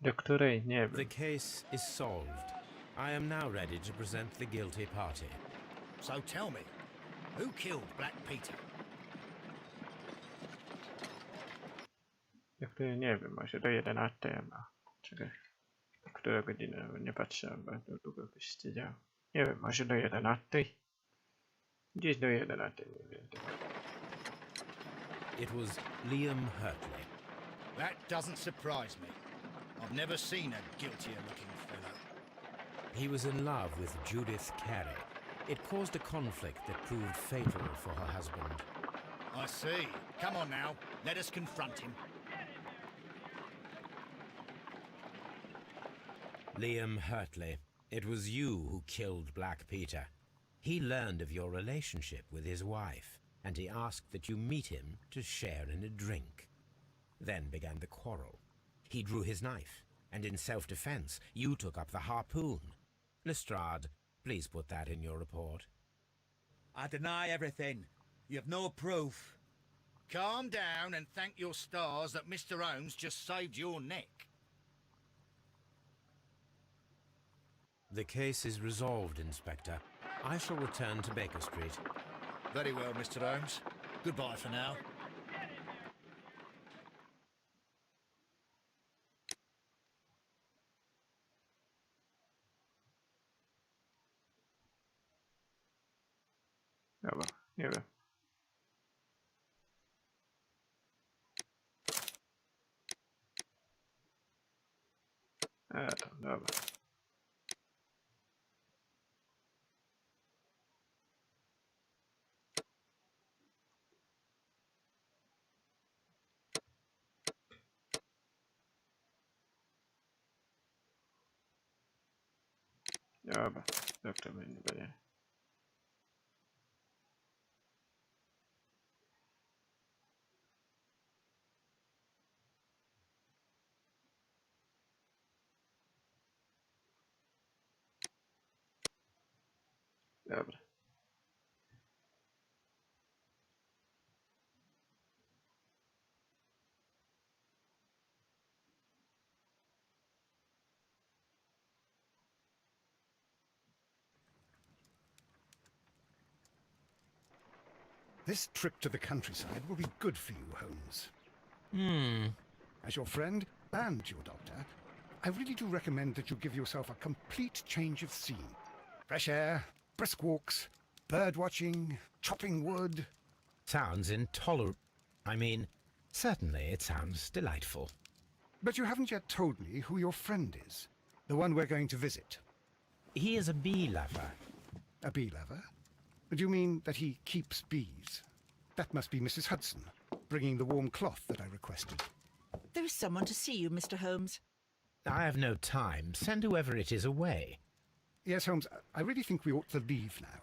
do której nie The wiem. case is solved. I am now ready to present the guilty party. So tell me, who killed Black Peter? Do której nie wiem, może do 11 ma. Czekaj. Do której godziny nie patrzyłem, bardzo długo byś siedział. Nie wiem, może do 11? Gdzieś do 11 mniej więcej. It was Liam Hurtley. That doesn't surprise me. I've never seen a guiltier-looking fellow. He was in love with Judith Carey. It caused a conflict that proved fatal for her husband. I see. Come on now, let us confront him. Liam Hurtley, it was you who killed Black Peter. He learned of your relationship with his wife, and he asked that you meet him to share in a drink. Then began the quarrel. He drew his knife, and in self-defense, you took up the harpoon. Lestrade, please put that in your report. I deny everything. You have no proof. Calm down and thank your stars that Mr. Holmes just saved your neck. The case is resolved, Inspector. I shall return to Baker Street. Very well, Mr. Holmes. Goodbye for now. Dobra, nie wiem. To dobra. Dobra, tak to będzie. Dobra. This trip to the countryside will be good for you, Holmes. As your friend and your doctor, I really do recommend that you give yourself a complete change of scene. Fresh air, brisk walks, bird watching, chopping wood. Sounds intolerable. I mean, certainly it sounds delightful. But you haven't yet told me who your friend is, the one we're going to visit. He is a bee lover. A bee lover? Do you mean that he keeps bees? That must be Mrs. Hudson, bringing the warm cloth that I requested. There is someone to see you, Mr. Holmes. I have no time. Send whoever it is away. Yes, Holmes, I really think we ought to leave now.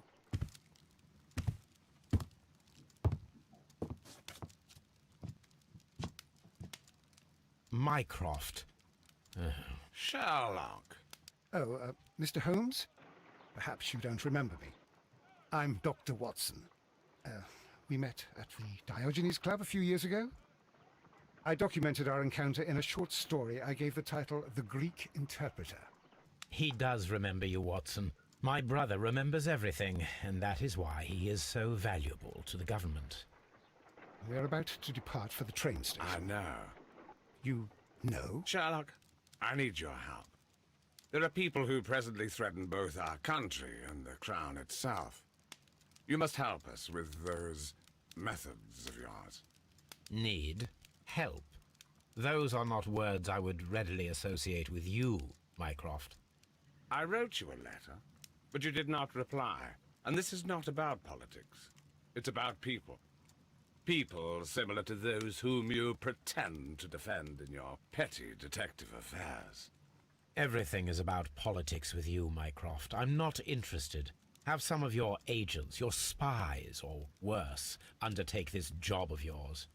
Mycroft. Sherlock. Oh, Mr. Holmes? Perhaps you don't remember me. I'm Dr. Watson. We met at the Diogenes Club a few years ago. I documented our encounter in a short story I gave the title The Greek Interpreter. He does remember you, Watson. My brother remembers everything, and that is why he is so valuable to the government. We're about to depart for the train station. I know. You know? Sherlock, I need your help. There are people who presently threaten both our country and the Crown itself. You must help us with those methods of yours. Need? Help? Those are not words I would readily associate with you, Mycroft. I wrote you a letter, but you did not reply. And this is not about politics. It's about people. People similar to those whom you pretend to defend in your petty detective affairs. Everything is about politics with you, Mycroft. I'm not interested. Have some of your agents, your spies, or worse, undertake this job of yours.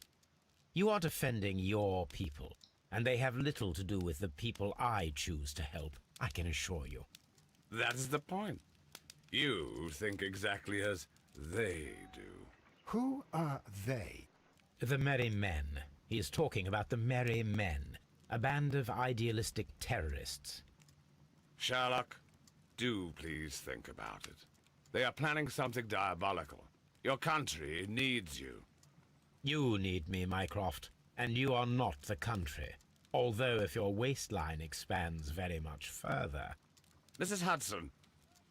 You are defending your people, and they have little to do with the people I choose to help, I can assure you. That is the point. You think exactly as they do. Who are they? The Merry Men. He is talking about the Merry Men. A band of idealistic terrorists. Sherlock, do please think about it. They are planning something diabolical. Your country needs you. You need me, Mycroft, and you are not the country. Although if your waistline expands very much further. Mrs. Hudson,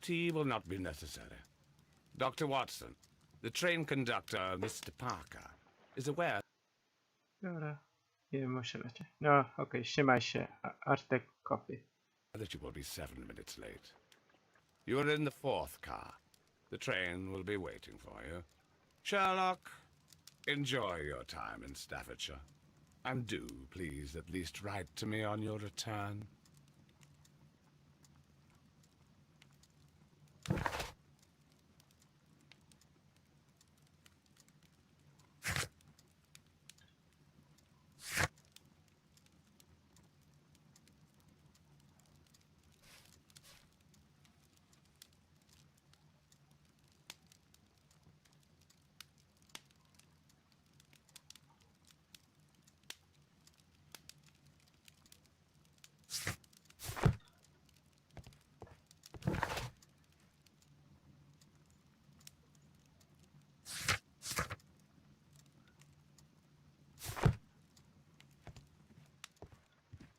tea will not be necessary. Dr. Watson, the train conductor, Mr. Parker, is aware. Dobra, nie muszę lecieć. No, okej, trzymaj się. Artek copy. That you will be 7 minutes late. You are in the 4th car. The train will be waiting for you. Sherlock, enjoy your time in Staffordshire. And do, please, at least write to me on your return.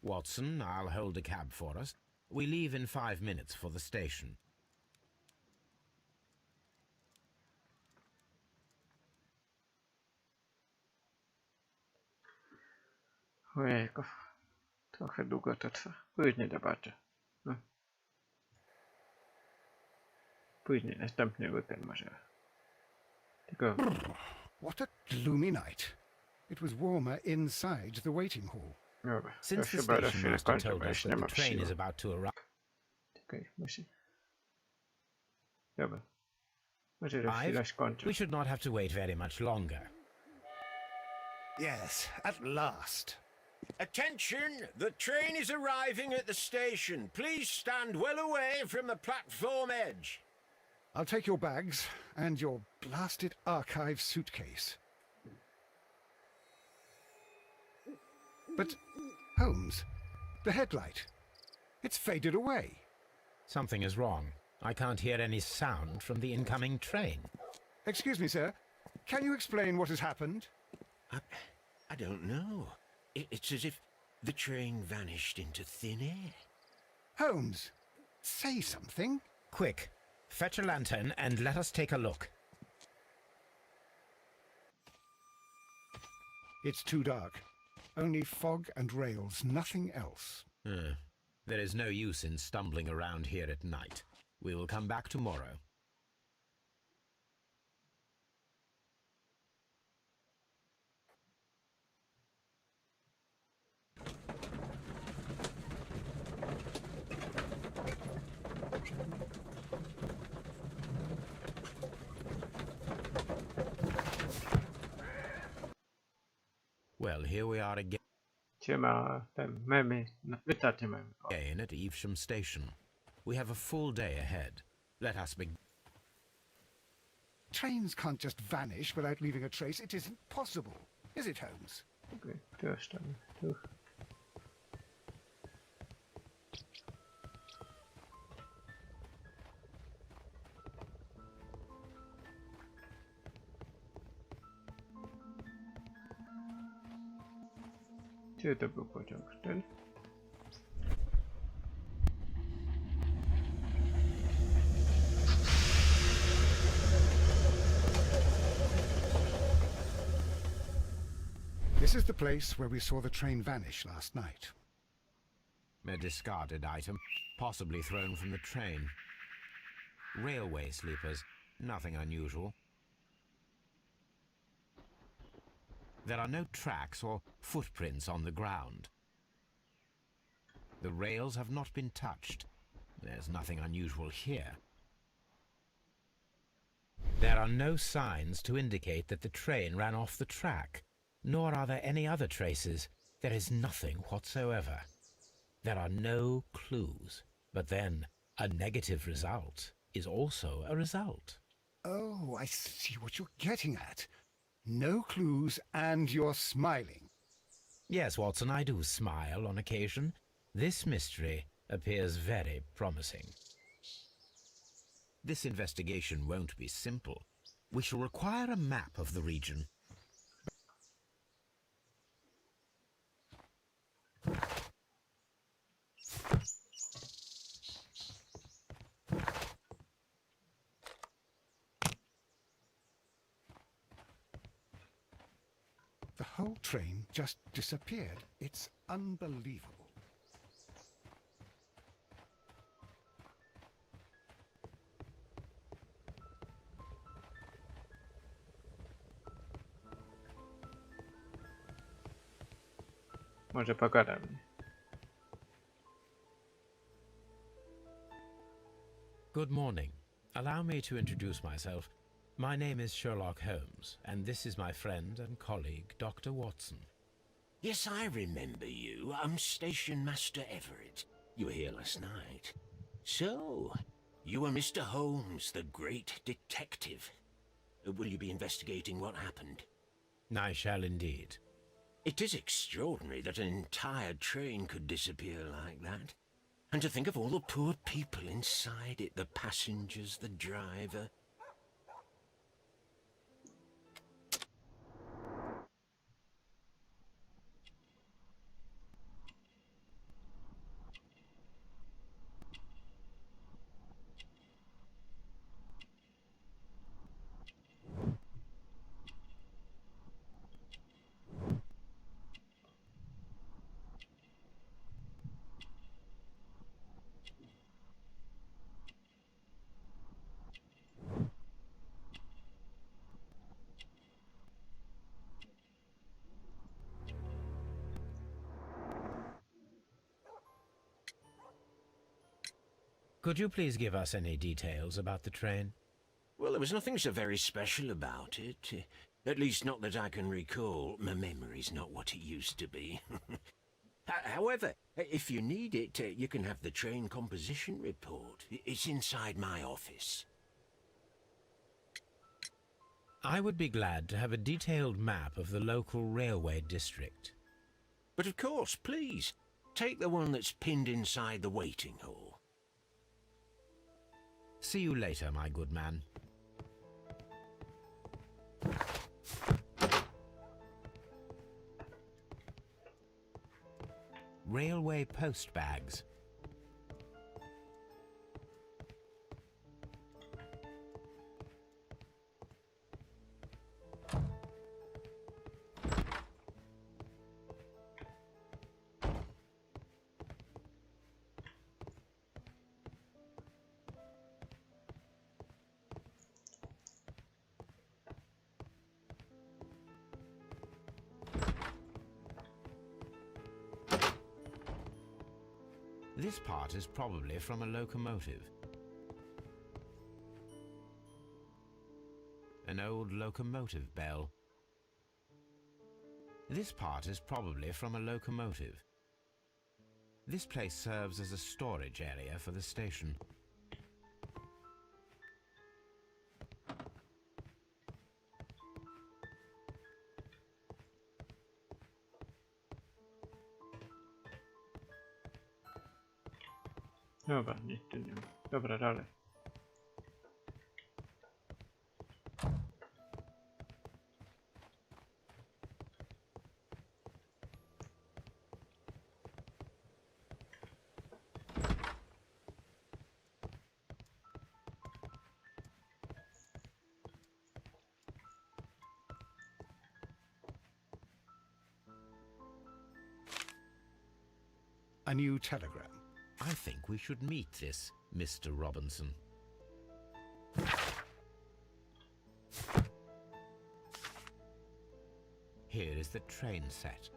Watson, I'll hold a cab for us. We leave in 5 minutes for the station. Ojejku, trochę długo to trwa. Później zobaczę. No. Później, następny weekend może. Tylko... What a gloomy night. It was warmer inside the waiting hall. Dobra, Since the chyba za station chwilę master kończę, told bo us już nie that the mam train siły. is about to arrive. Czekaj, muszę... Dobra. Może za chwilę skończę. We should not have to wait very much longer. Yes, at last. Attention! The train is arriving at the station. Please stand well away from the platform edge. I'll take your bags and your blasted archive suitcase. But, Holmes, the headlight. It's faded away. Something is wrong. I can't hear any sound from the incoming train. Excuse me, sir. Can you explain what has happened? I don't know. It's as if the train vanished into thin air. Holmes, say something. Quick, fetch a lantern and let us take a look. It's too dark. Only fog and rails, nothing else. There is no use in stumbling around here at night. We will come back tomorrow. Well, here we are again. Siema, ten memy, wystarczy memy. Again at Evesham Station. We have a full day ahead. Let us begin. Trains can't just vanish without leaving a trace. It isn't possible. Is it, Holmes? Okej, tu jestem. Tu. Gdzie to był pociąg? Ten? This is the place where we saw the train vanish last night. A discarded item, possibly thrown from the train. Railway sleepers, nothing unusual. There are no tracks or footprints on the ground. The rails have not been touched. There's nothing unusual here. There are no signs to indicate that the train ran off the track, nor are there any other traces. There is nothing whatsoever. There are no clues. But then, a negative result is also a result. Oh, I see what you're getting at. No clues and you're smiling. Yes, Watson, I do smile on occasion. This mystery appears very promising. This investigation won't be simple. We shall require a map of the region. The whole train just disappeared. It's unbelievable. Może pogadam. Good morning. Allow me to introduce myself. My name is Sherlock Holmes, and this is my friend and colleague, Dr. Watson. Yes, I remember you. I'm Station Master Everett. You were here last night. So, you are Mr. Holmes, the great detective. Will you be investigating what happened? I shall indeed. It is extraordinary that an entire train could disappear like that. And to think of all the poor people inside it, the passengers, the driver. Could you please give us any details about the train? Well, there was nothing so very special about it. At least not that I can recall. My memory's not what it used to be. However, if you need it, you can have the train composition report. It's inside my office. I would be glad to have a detailed map of the local railway district. But of course, please, take the one that's pinned inside the waiting hall. See you later, my good man. Railway post bags. This part is probably from a locomotive. An old locomotive bell. This part is probably from a locomotive. This place serves as a storage area for the station. Dobra, nic tu nie ma. Dobra, dalej. A new telegram. I think we should meet this Mr. Robinson. Here is the train set.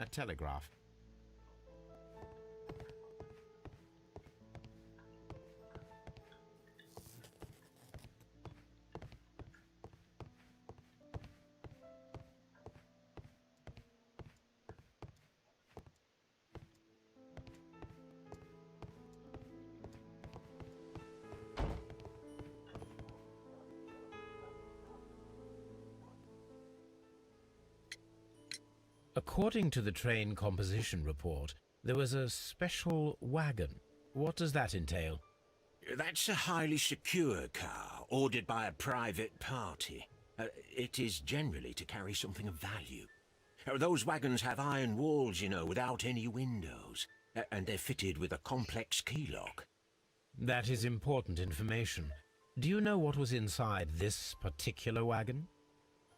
A telegraph. According to the train composition report, there was a special wagon. What does that entail? That's a highly secure car, ordered by a private party. It is generally to carry something of value. Those wagons have iron walls, you know, without any windows, and they're fitted with a complex key lock. That is important information. Do you know what was inside this particular wagon?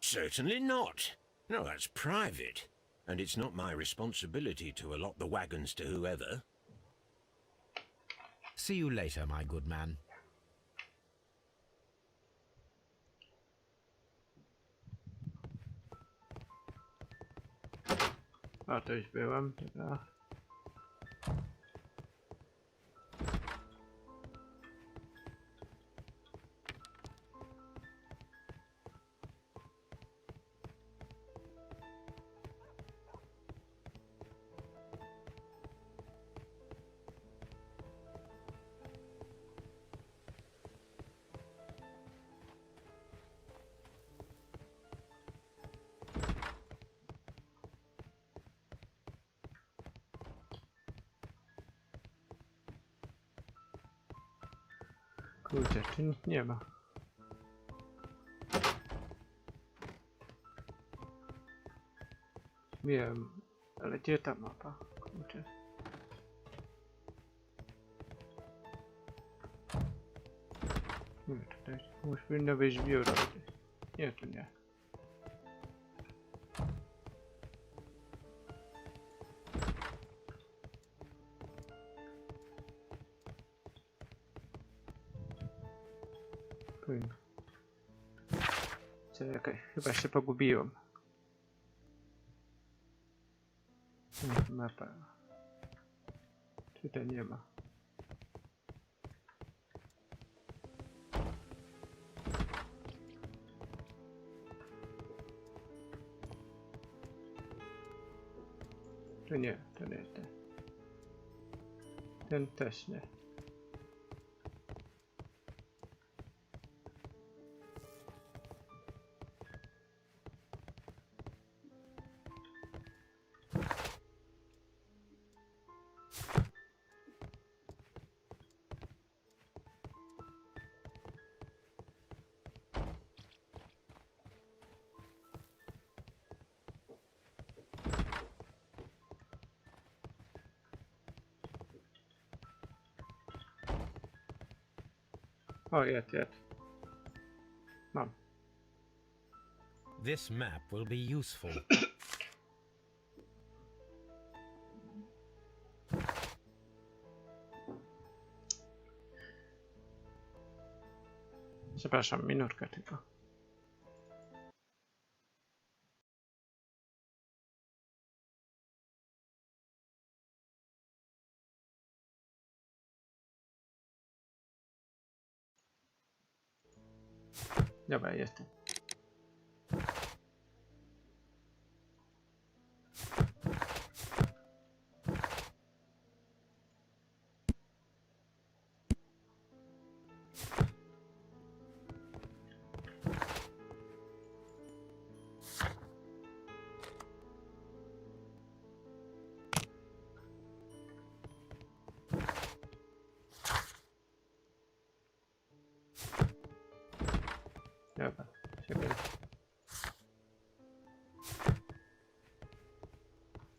Certainly not. No, that's private. And it's not my responsibility to allot the wagons to whoever. See you later, my good man. A, to już byłem, dobra. Kurczę, tu nic nie ma. Wiem, ale gdzie ta mapa? Kurczę. Nie, tutaj już powinno być biuro. Nie, tu nie. Czekaj, chyba się pogubiłem. Mapa. Tutaj nie ma. Tu nie, to nie ten. Ten też nie. O, jest. Mam. This map will be useful. Przepraszam, minutkę tylko. Dobra, jestem. Dobra, czekaj.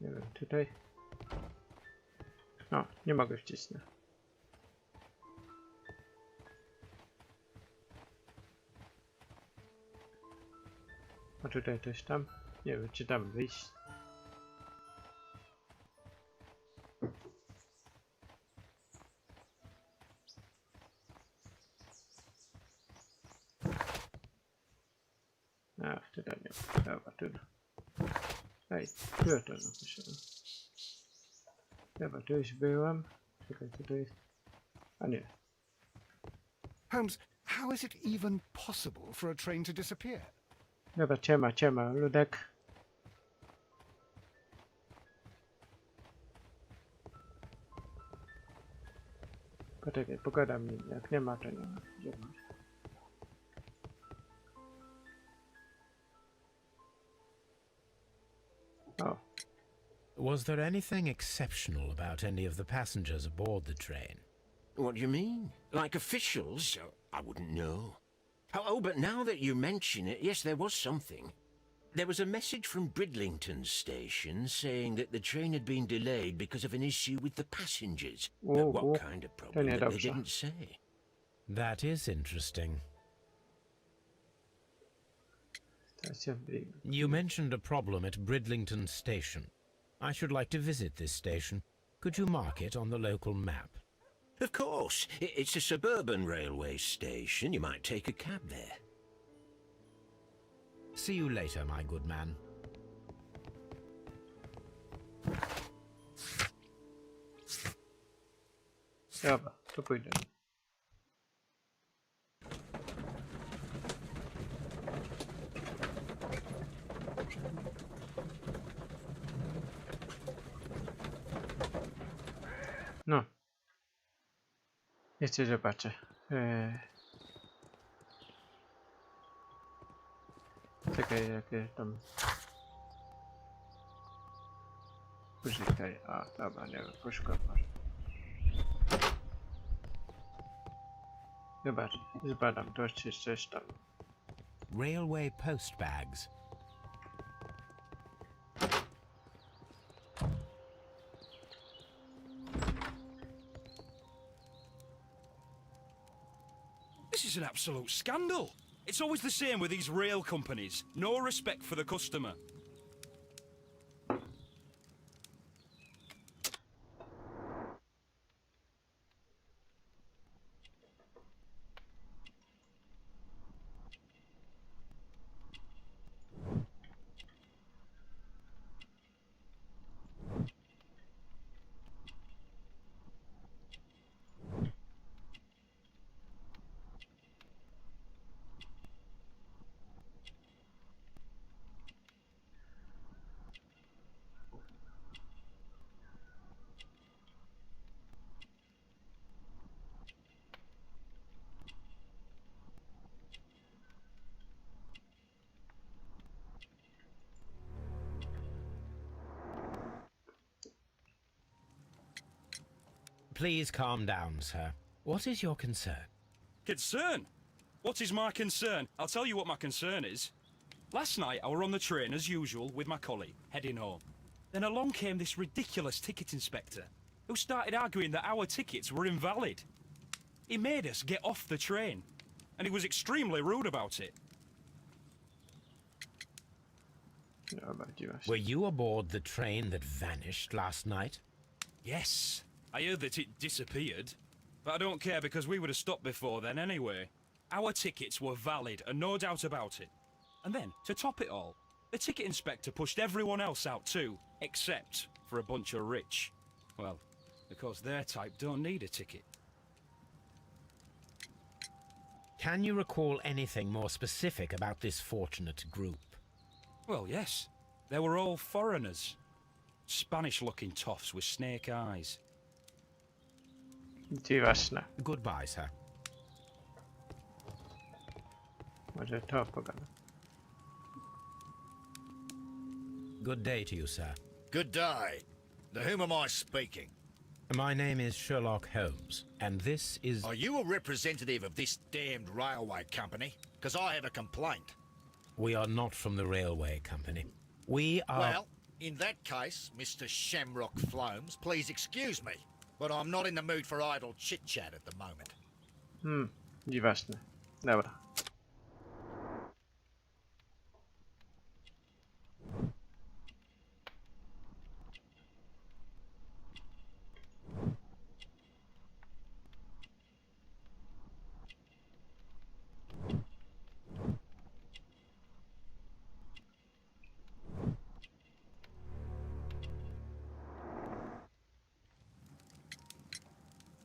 Nie wiem, tutaj. No, nie mogę wcisnąć. A tutaj coś tam. Nie wiem, czy tam wyjść. A, tutaj nie ma. Dobra, tu. Ej, tu to napiszemy. Dobra, tu już byłam. Czekaj, co to jest? A nie. Holmes, how is it even possible for a train to disappear? Dobra, ciema, ludek. Poczekaj, pogadam nim. Jak nie ma, to nie ma. Gdzie masz? Oh. Was there anything exceptional about any of the passengers aboard the train? What do you mean? Like officials? I wouldn't know. Oh, but now that you mention it, yes, there was something. There was a message from Bridlington station saying that the train had been delayed because of an issue with the passengers. But what kind of problem? They didn't say. That is interesting. You mentioned a problem at Bridlington station. I should like to visit this station. Could you mark it on the local map? Of course. It's a suburban railway station. You might take a cab there. See you later, my good man. Dobra, to pójdę. No. Jeszcze zobaczę. Czekaj, jakie tam... Poczekaj, a dobra, nie wiem, poszukam może. Zobacz, zbadam, to jest coś tam. Railway post bags. This is an absolute scandal. It's always the same with these rail companies. No respect for the customer. Please calm down, sir. What is your concern? Concern? What is my concern? I'll tell you what my concern is. Last night I were on the train as usual with my colleague, heading home. Then along came this ridiculous ticket inspector, who started arguing that our tickets were invalid. He made us get off the train, and he was extremely rude about it. Were you aboard the train that vanished last night? Yes. I heard that it disappeared, but I don't care because we would have stopped before then anyway. Our tickets were valid and no doubt about it. And then, to top it all, the ticket inspector pushed everyone else out too, except for a bunch of rich. Well, because their type don't need a ticket. Can you recall anything more specific about this fortunate group? Well, yes. They were all foreigners. Spanish-looking toffs with snake eyes. Dziwaczne. Goodbye, sir. Może to pogadam. Good day to you, sir. Good day. To whom am I speaking? My name is Sherlock Holmes, and this is... Are you a representative of this damned railway company? Because I have a complaint. We are not from the railway company. We are... Well, in that case, Mr. Shamrock Flomes, please excuse me, but I'm not in the mood for idle chit-chat at the moment. Dziwaczne. Dobra.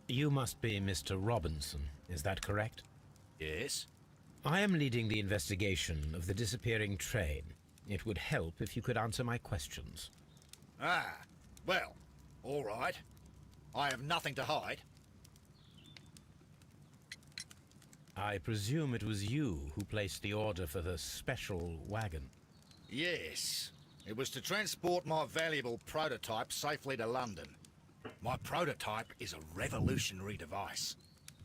You must be Mr. Robinson, is that correct? Yes. I am leading the investigation of the disappearing train. It would help if you could answer my questions. Ah, well, all right. I have nothing to hide. I presume it was you who placed the order for the special wagon. Yes. It was to transport my valuable prototype safely to London. My prototype is a revolutionary device.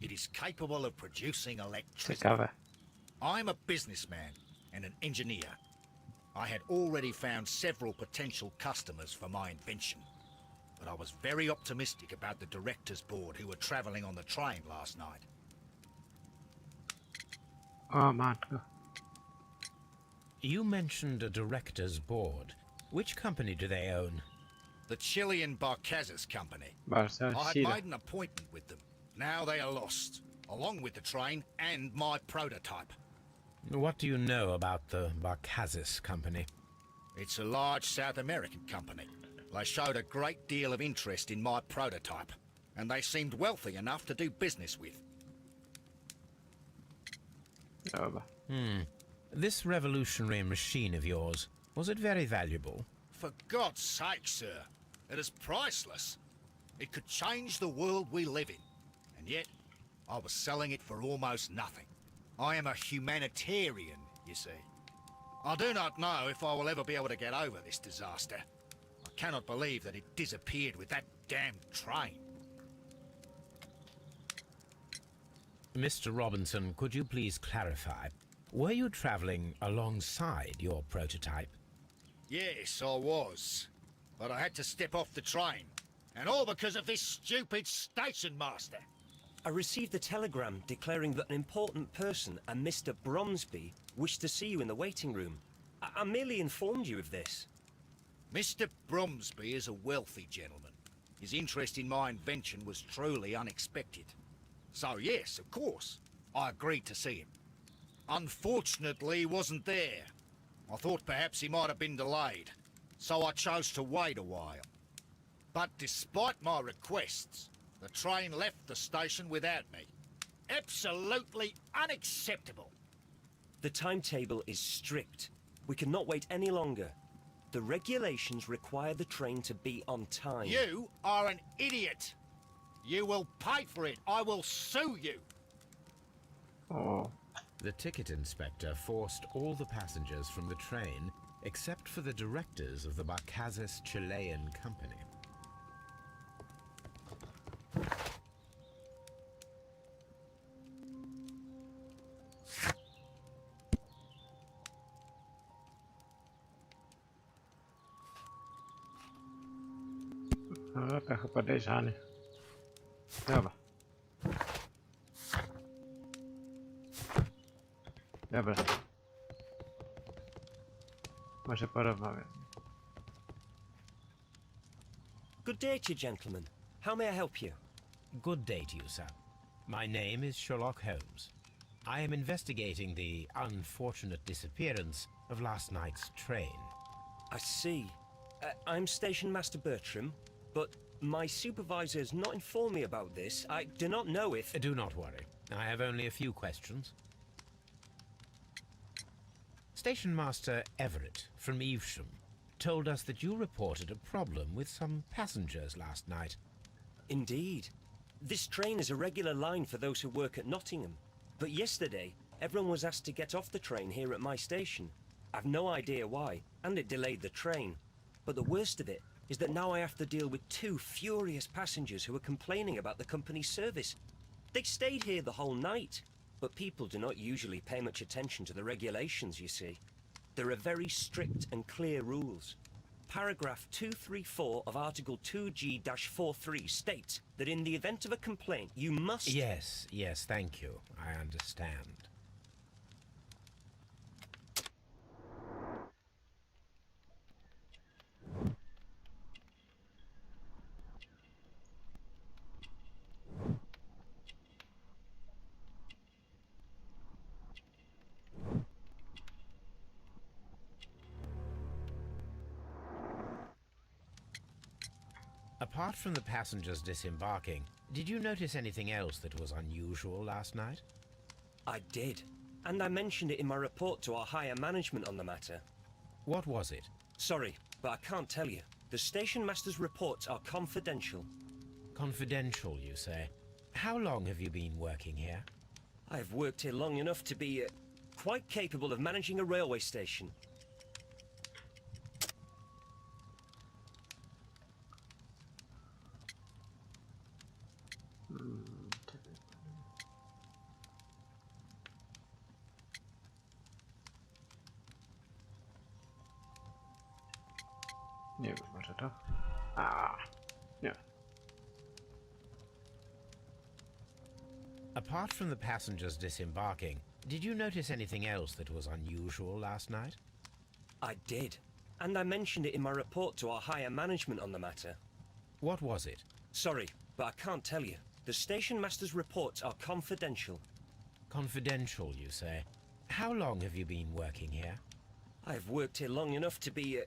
It is capable of producing electricity. Ciekawe. I'm a businessman and an engineer. I had already found several potential customers for my invention, but I was very optimistic about the directors' board who were travelling on the train last night. O matko. You mentioned a director's board. Which company do they own? The Chilean Barcazes company. Bardzo I had Chile. made an appointment with them. Now they are lost, along with the train and my prototype. What do you know about the Barcazes company? It's a large South American company. They showed a great deal of interest in my prototype, and they seemed wealthy enough to do business with. Dobra. This revolutionary machine of yours, was it very valuable? For God's sake, sir, it is priceless. It could change the world we live in, and yet I was selling it for almost nothing. I am a humanitarian, you see. I do not know if I will ever be able to get over this disaster. I cannot believe that it disappeared with that damned train. Mr. Robinson, could you please clarify? Were you traveling alongside your prototype? Yes, I was. But I had to step off the train. And all because of this stupid station master. I received a telegram declaring that an important person, a Mr. Bromsby, wished to see you in the waiting room. I merely informed you of this. Mr. Bromsby is a wealthy gentleman. His interest in my invention was truly unexpected. So yes, of course, I agreed to see him. Unfortunately, he wasn't there. I thought perhaps he might have been delayed, so I chose to wait a while. But despite my requests, the train left the station without me. Absolutely unacceptable. The timetable is strict. We cannot wait any longer. The regulations require the train to be on time. You are an idiot. You will pay for it. I will sue you. O. The ticket inspector forced all the passengers from the train except for the directors of the Barcazes Chilean company. No, trochę podejrzany. Dobra. Dobra. Może porozmawiam. Good day to you, gentlemen. How may I help you? Good day to you, sir. My name is Sherlock Holmes. I am investigating the unfortunate disappearance of last night's train. I see. I'm Station Master Bertram, but my supervisor has not informed me about this. I do not know if... Do not worry. I have only a few questions. Station Master Everett from Evesham told us that you reported a problem with some passengers last night. Indeed. This train is a regular line for those who work at Nottingham. But yesterday, everyone was asked to get off the train here at my station. I've no idea why, and it delayed the train. But the worst of it is that now I have to deal with two furious passengers who are complaining about the company's service. They stayed here the whole night, but people do not usually pay much attention to the regulations, you see. There are very strict and clear rules. Paragraph 234 of Article 2G-43 states that in the event of a complaint, you must... Yes, thank you. I understand. Apart from the passengers disembarking, did you notice anything else that was unusual last night? I did, and I mentioned it in my report to our higher management on the matter. What was it? Sorry, but I can't tell you. The station master's reports are confidential. Confidential, you say? How long have you been working here? I've worked here long enough to be quite capable of managing a railway station. Nie wiem, może to? A, nie. Apart from the passengers disembarking, did you notice anything else that was unusual last night? I did. And I mentioned it in my report to our higher management on the matter. What was it? Sorry, but I can't tell you. The station master's reports are confidential. Confidential, you say? How long have you been working here? I've worked here long enough to be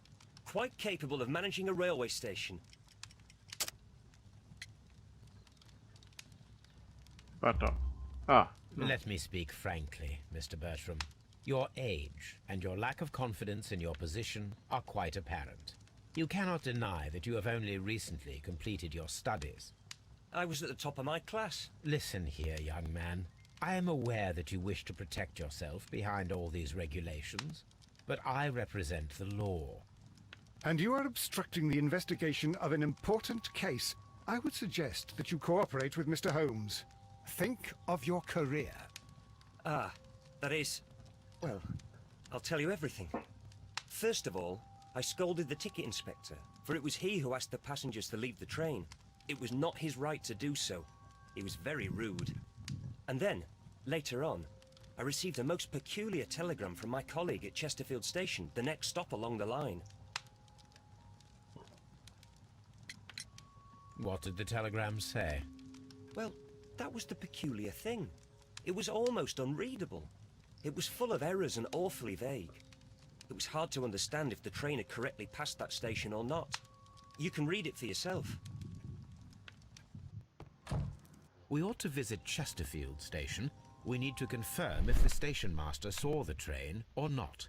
quite capable of managing a railway station. But no. Let me speak frankly, Mr. Bertram. Your age and your lack of confidence in your position are quite apparent. You cannot deny that you have only recently completed your studies. I was at the top of my class. Listen here, young man. I am aware that you wish to protect yourself behind all these regulations, but I represent the law. And you are obstructing the investigation of an important case. I would suggest that you cooperate with Mr. Holmes. Think of your career. Ah, that is... Well, I'll tell you everything. First of all, I scolded the ticket inspector, for it was he who asked the passengers to leave the train. It was not his right to do so. He was very rude. And then, later on, I received a most peculiar telegram from my colleague at Chesterfield Station, the next stop along the line. What did the telegram say? Well, that was the peculiar thing. It was almost unreadable. It was full of errors and awfully vague. It was hard to understand if the train had correctly passed that station or not. You can read it for yourself. We ought to visit Chesterfield Station. We need to confirm if the station master saw the train or not.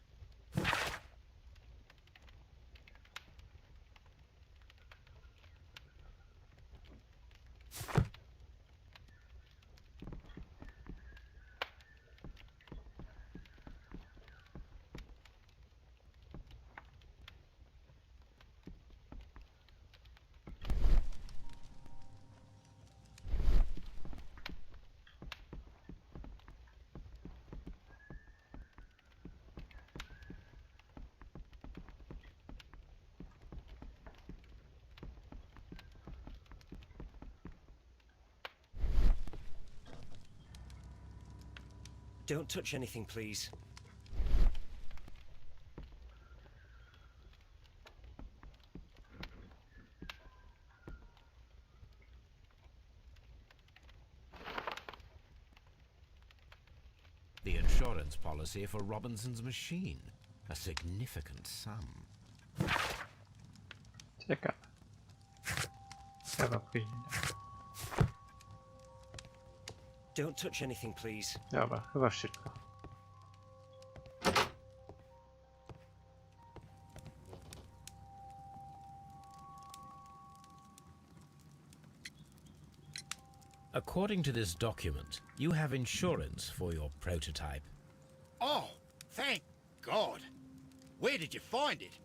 Don't touch anything, please. The insurance policy for Robinson's machine. A significant sum. Ciekawe. Trzeba później. Don't touch anything, please. Dobra, chyba wszystko. According to this document, you have insurance for your prototype. Oh, thank God. Where did you find it?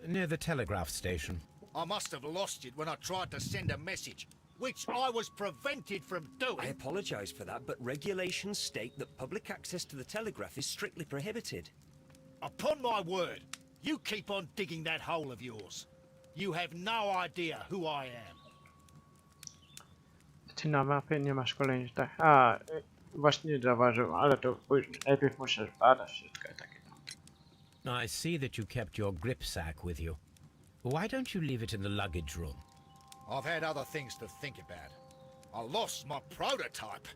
Near the telegraph station. I must have lost it when I tried to send a message, which I was prevented from doing. I apologize for that, but regulations state that public access to the telegraph is strictly prohibited. Upon my word, you keep on digging that hole of yours. You have no idea who I am. Ty na mapie nie masz kolejnych tak. A, właśnie zauważyłem, ale to później. Najpierw muszę zbadać wszystko takie. I see that you kept your gripsack with you. Why don't you leave it in the luggage room? I've had other things to think about. I lost my prototype.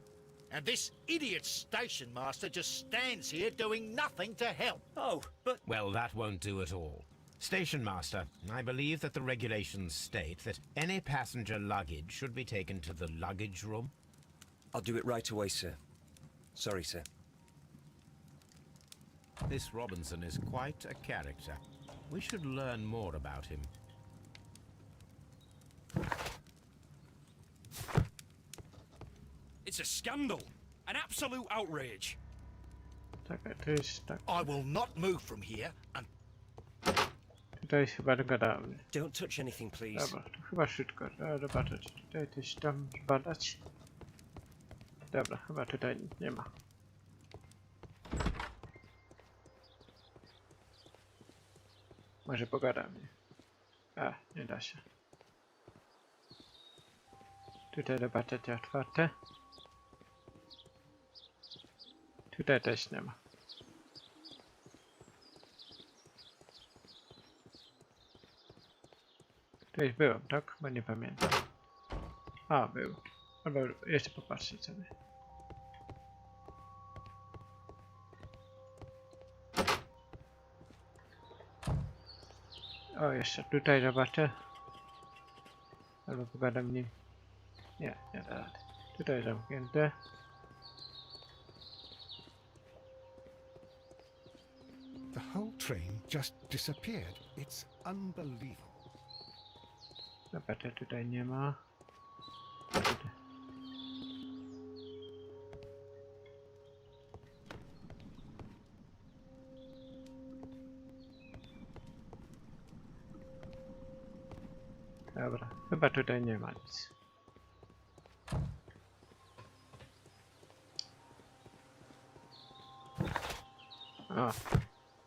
And this idiot station master just stands here doing nothing to help. Oh, but... Well, that won't do at all. Station master, I believe that the regulations state that any passenger luggage should be taken to the luggage room. I'll do it right away, sir. Sorry, sir. This Robinson is quite a character. We should learn more about him. It's a scandal. An absolute outrage. Czekaj, to jest tak. I will not move from here and... Tutaj chyba dogadamy. Don't touch anything, please. Dobra, to chyba szybko. Trzeba zobaczyć. Tutaj coś tam zbadać. Dobra, chyba tutaj nic nie ma. Może pogadamy. A, nie da się. Tutaj zobaczę te otwarte. Tutaj też nie ma. Tu już byłem, tak? Bo nie pamiętam. A, był. Albo jeszcze popatrzcie sobie. O, jeszcze tutaj zobaczę. Albo pogadam nim. Nie, nie da rady. Tutaj zamknięte. The whole train just disappeared. It's unbelievable. Zobaczę, tutaj nie ma. Tutaj. Dobra, chyba tutaj nie ma nic. O,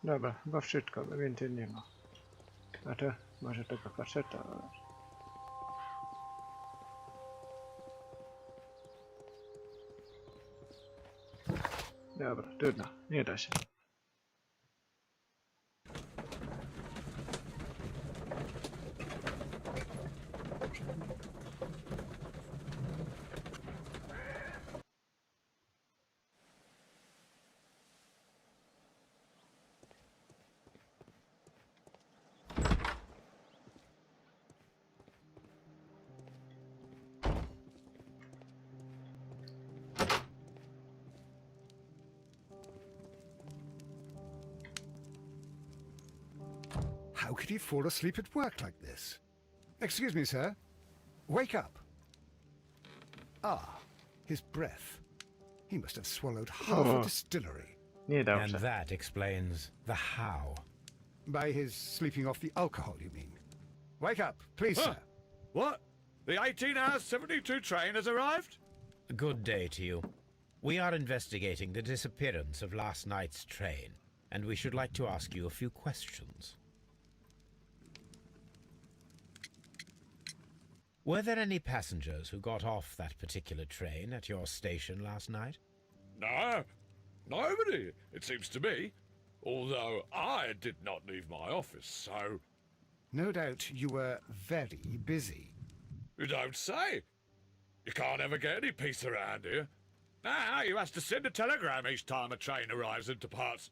dobra, chyba wszystko, bo więcej nie ma. A to może tego faceta. Dobra, trudno, nie da się. How could he fall asleep at work like this? Excuse me, sir. Wake up. Ah, his breath. He must have swallowed half a distillery. And that explains the how. By his sleeping off the alcohol, you mean? Wake up, please, sir. What? The 18 hours 72 train has arrived? Good day to you. We are investigating the disappearance of last night's train, and we should like to ask you a few questions. Were there any passengers who got off that particular train at your station last night? No, nobody, it seems to me. Although I did not leave my office, so... No doubt you were very busy. You don't say. You can't ever get any peace around here. Now you have to send a telegram each time a train arrives and departs.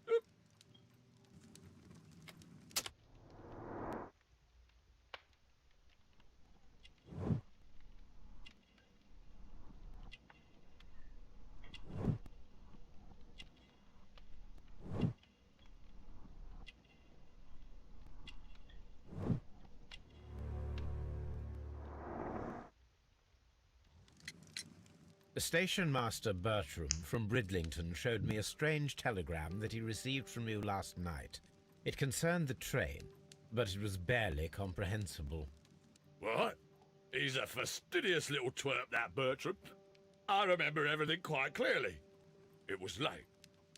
Station Master Bertram from Bridlington showed me a strange telegram that he received from you last night. It concerned the train, but it was barely comprehensible. What? He's a fastidious little twerp, that Bertram. I remember everything quite clearly. It was late,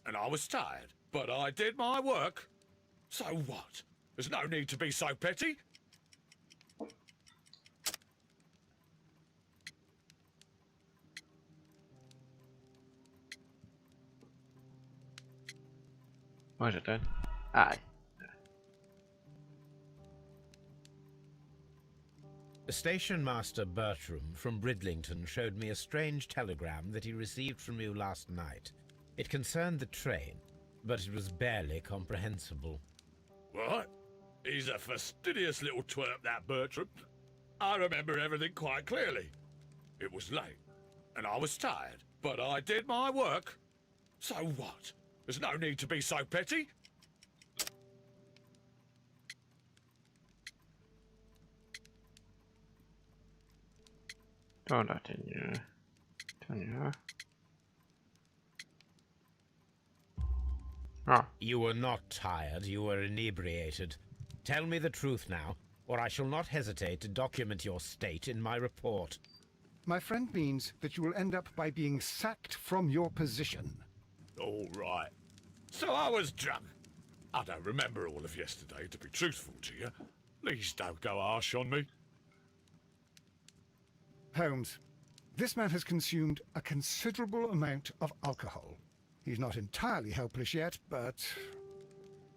and I was tired, but I did my work. So what? There's no need to be so petty. Może ten? Aj. Station Master Bertram from Bridlington showed me a strange telegram that he received from you last night. It concerned the train, but it was barely comprehensible. What? He's a fastidious little twerp, that Bertram. I remember everything quite clearly. It was late, and I was tired, but I did my work. So what? There's no need to be so petty. To raczej nie. To nie. Oh. You were not tired, you were inebriated. Tell me the truth now, or I shall not hesitate to document your state in my report. My friend means that you will end up by being sacked from your position. All right. So I was drunk. I don't remember all of yesterday, to be truthful to you. Please don't go harsh on me. Holmes, this man has consumed a considerable amount of alcohol. He's not entirely helpless yet, but...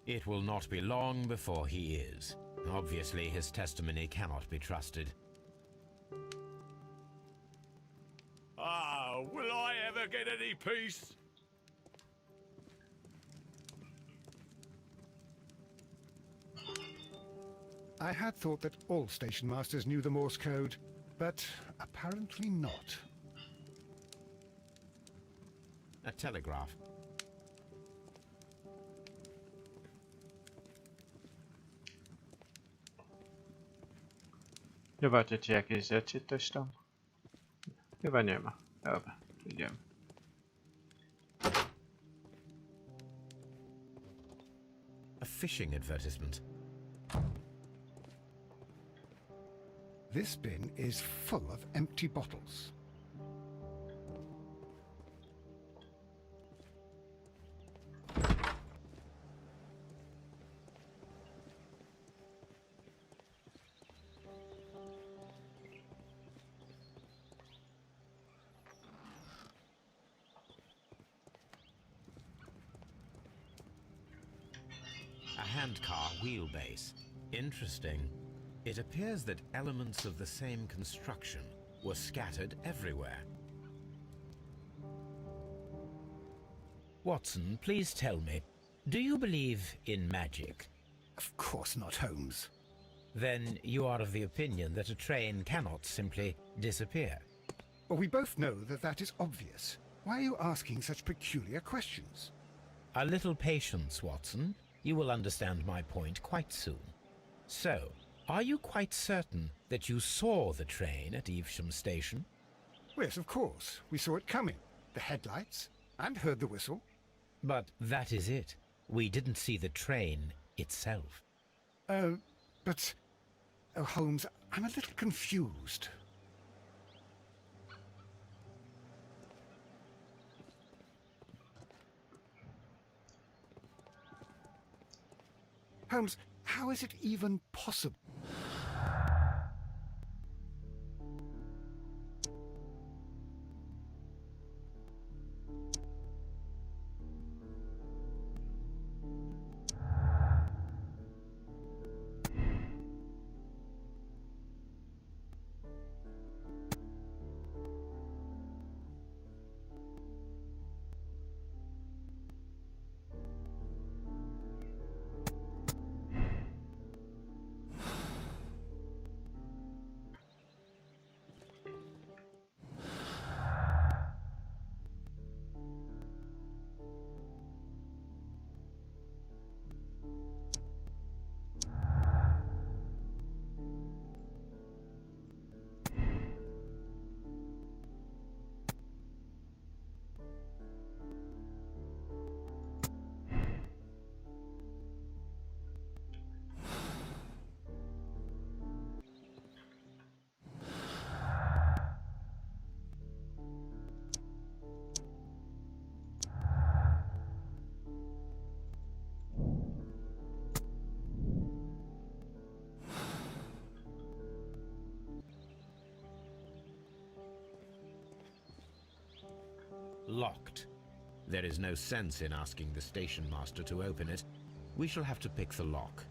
It will not be long before he is. Obviously, his testimony cannot be trusted. Ah, will I ever get any peace? I had thought that all station masters knew the Morse code, but apparently not. A telegraph. Zobaczę, czy jakieś rzeczy też tam. Chyba nie ma. Dobra, idziemy. A fishing advertisement. This bin is full of empty bottles. A handcar wheelbase. Interesting. It appears that elements of the same construction were scattered everywhere. Watson, please tell me, do you believe in magic? Of course not, Holmes. Then you are of the opinion that a train cannot simply disappear. Well, we both know that that is obvious. Why are you asking such peculiar questions? A little patience, Watson. You will understand my point quite soon. So, are you quite certain that you saw the train at Evesham station? Yes, of course. We saw it coming. The headlights, and heard the whistle. But that is it. We didn't see the train itself. But... Oh, Holmes, I'm a little confused. Holmes, how is it even possible? Locked. There is no sense in asking the station master to open it. We shall have to pick the lock.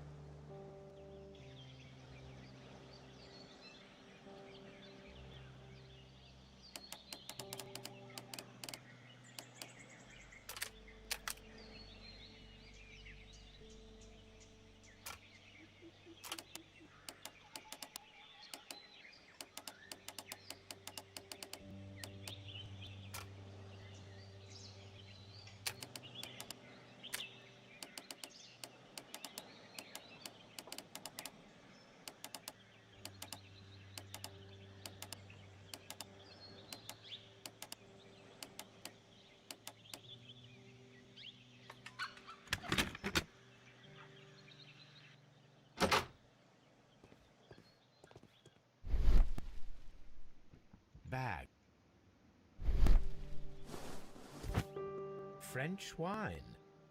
Bag. French wine,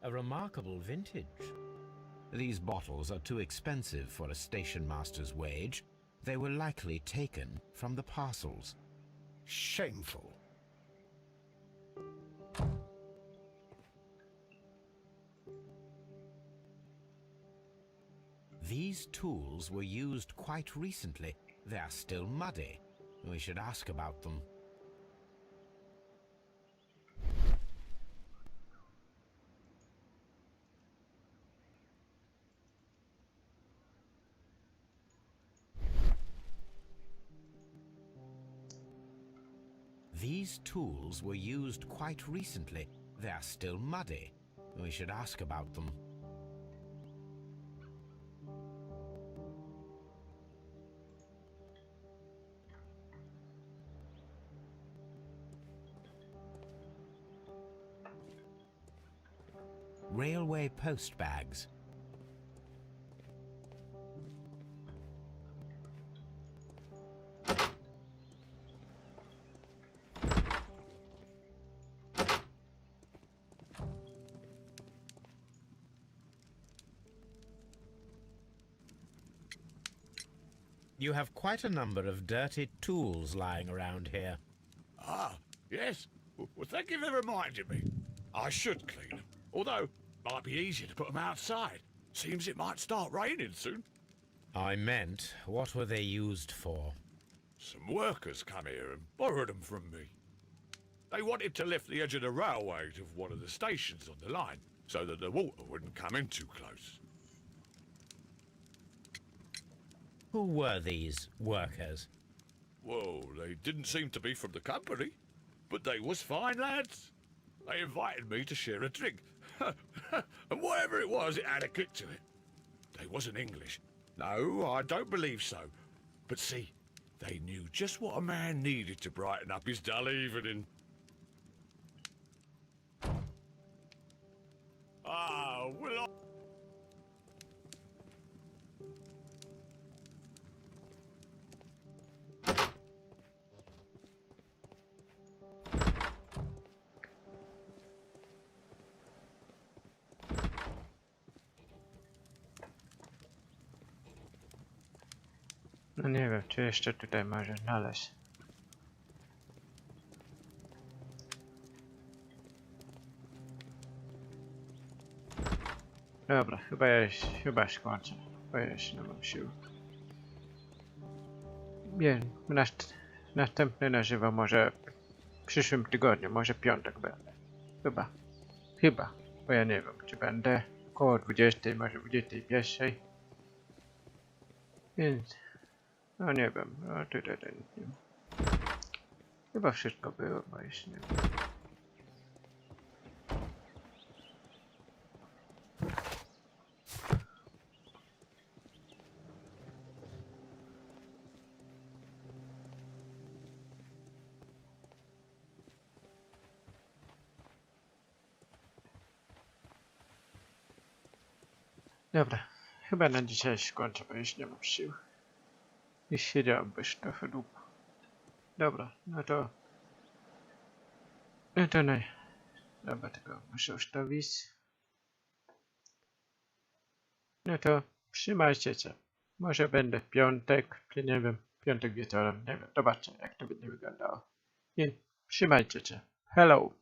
a remarkable vintage. These bottles are too expensive for a station master's wage. They were likely taken from the parcels. Shameful. These tools were used quite recently. They are still muddy. We should ask about them. These tools were used quite recently. They are still muddy. We should ask about them. Railway post bags. You have quite a number of dirty tools lying around here. Ah, yes. Well, thank you for reminding me. I should clean them. Although, might be easier to put them outside. Seems it might start raining soon. I meant, what were they used for? Some workers come here and borrowed them from me. They wanted to lift the edge of the railway to one of the stations on the line, so that the water wouldn't come in too close. Who were these workers? Well, they didn't seem to be from the company, but they was fine lads. They invited me to share a drink. And whatever it was, it had a kick to it. They wasn't English. No, I don't believe so. But see, they knew just what a man needed to brighten up his dull evening. Ah, well, I... No nie wiem, czy jeszcze tutaj może znaleźć. Dobra, chyba skończę, bo ja już nie mam sił. Wiem, następny na żywo może w przyszłym tygodniu, może piątek będę. Chyba, bo ja nie wiem, czy będę koło 20, może 21. Więc, no nie wiem, no tutaj nie wiem. Chyba wszystko było, bo już nie wiem. Dobra, chyba na dzisiaj skończę, bo już nie mam sił. I siedziałem bez trochę długo. Dobra, no to... Dobra, tylko muszę ustawić. No to trzymajcie się. Może będę w piątek, czy nie wiem, piątek wieczorem, nie wiem, zobaczę jak to będzie wyglądało. I trzymajcie się. Hello!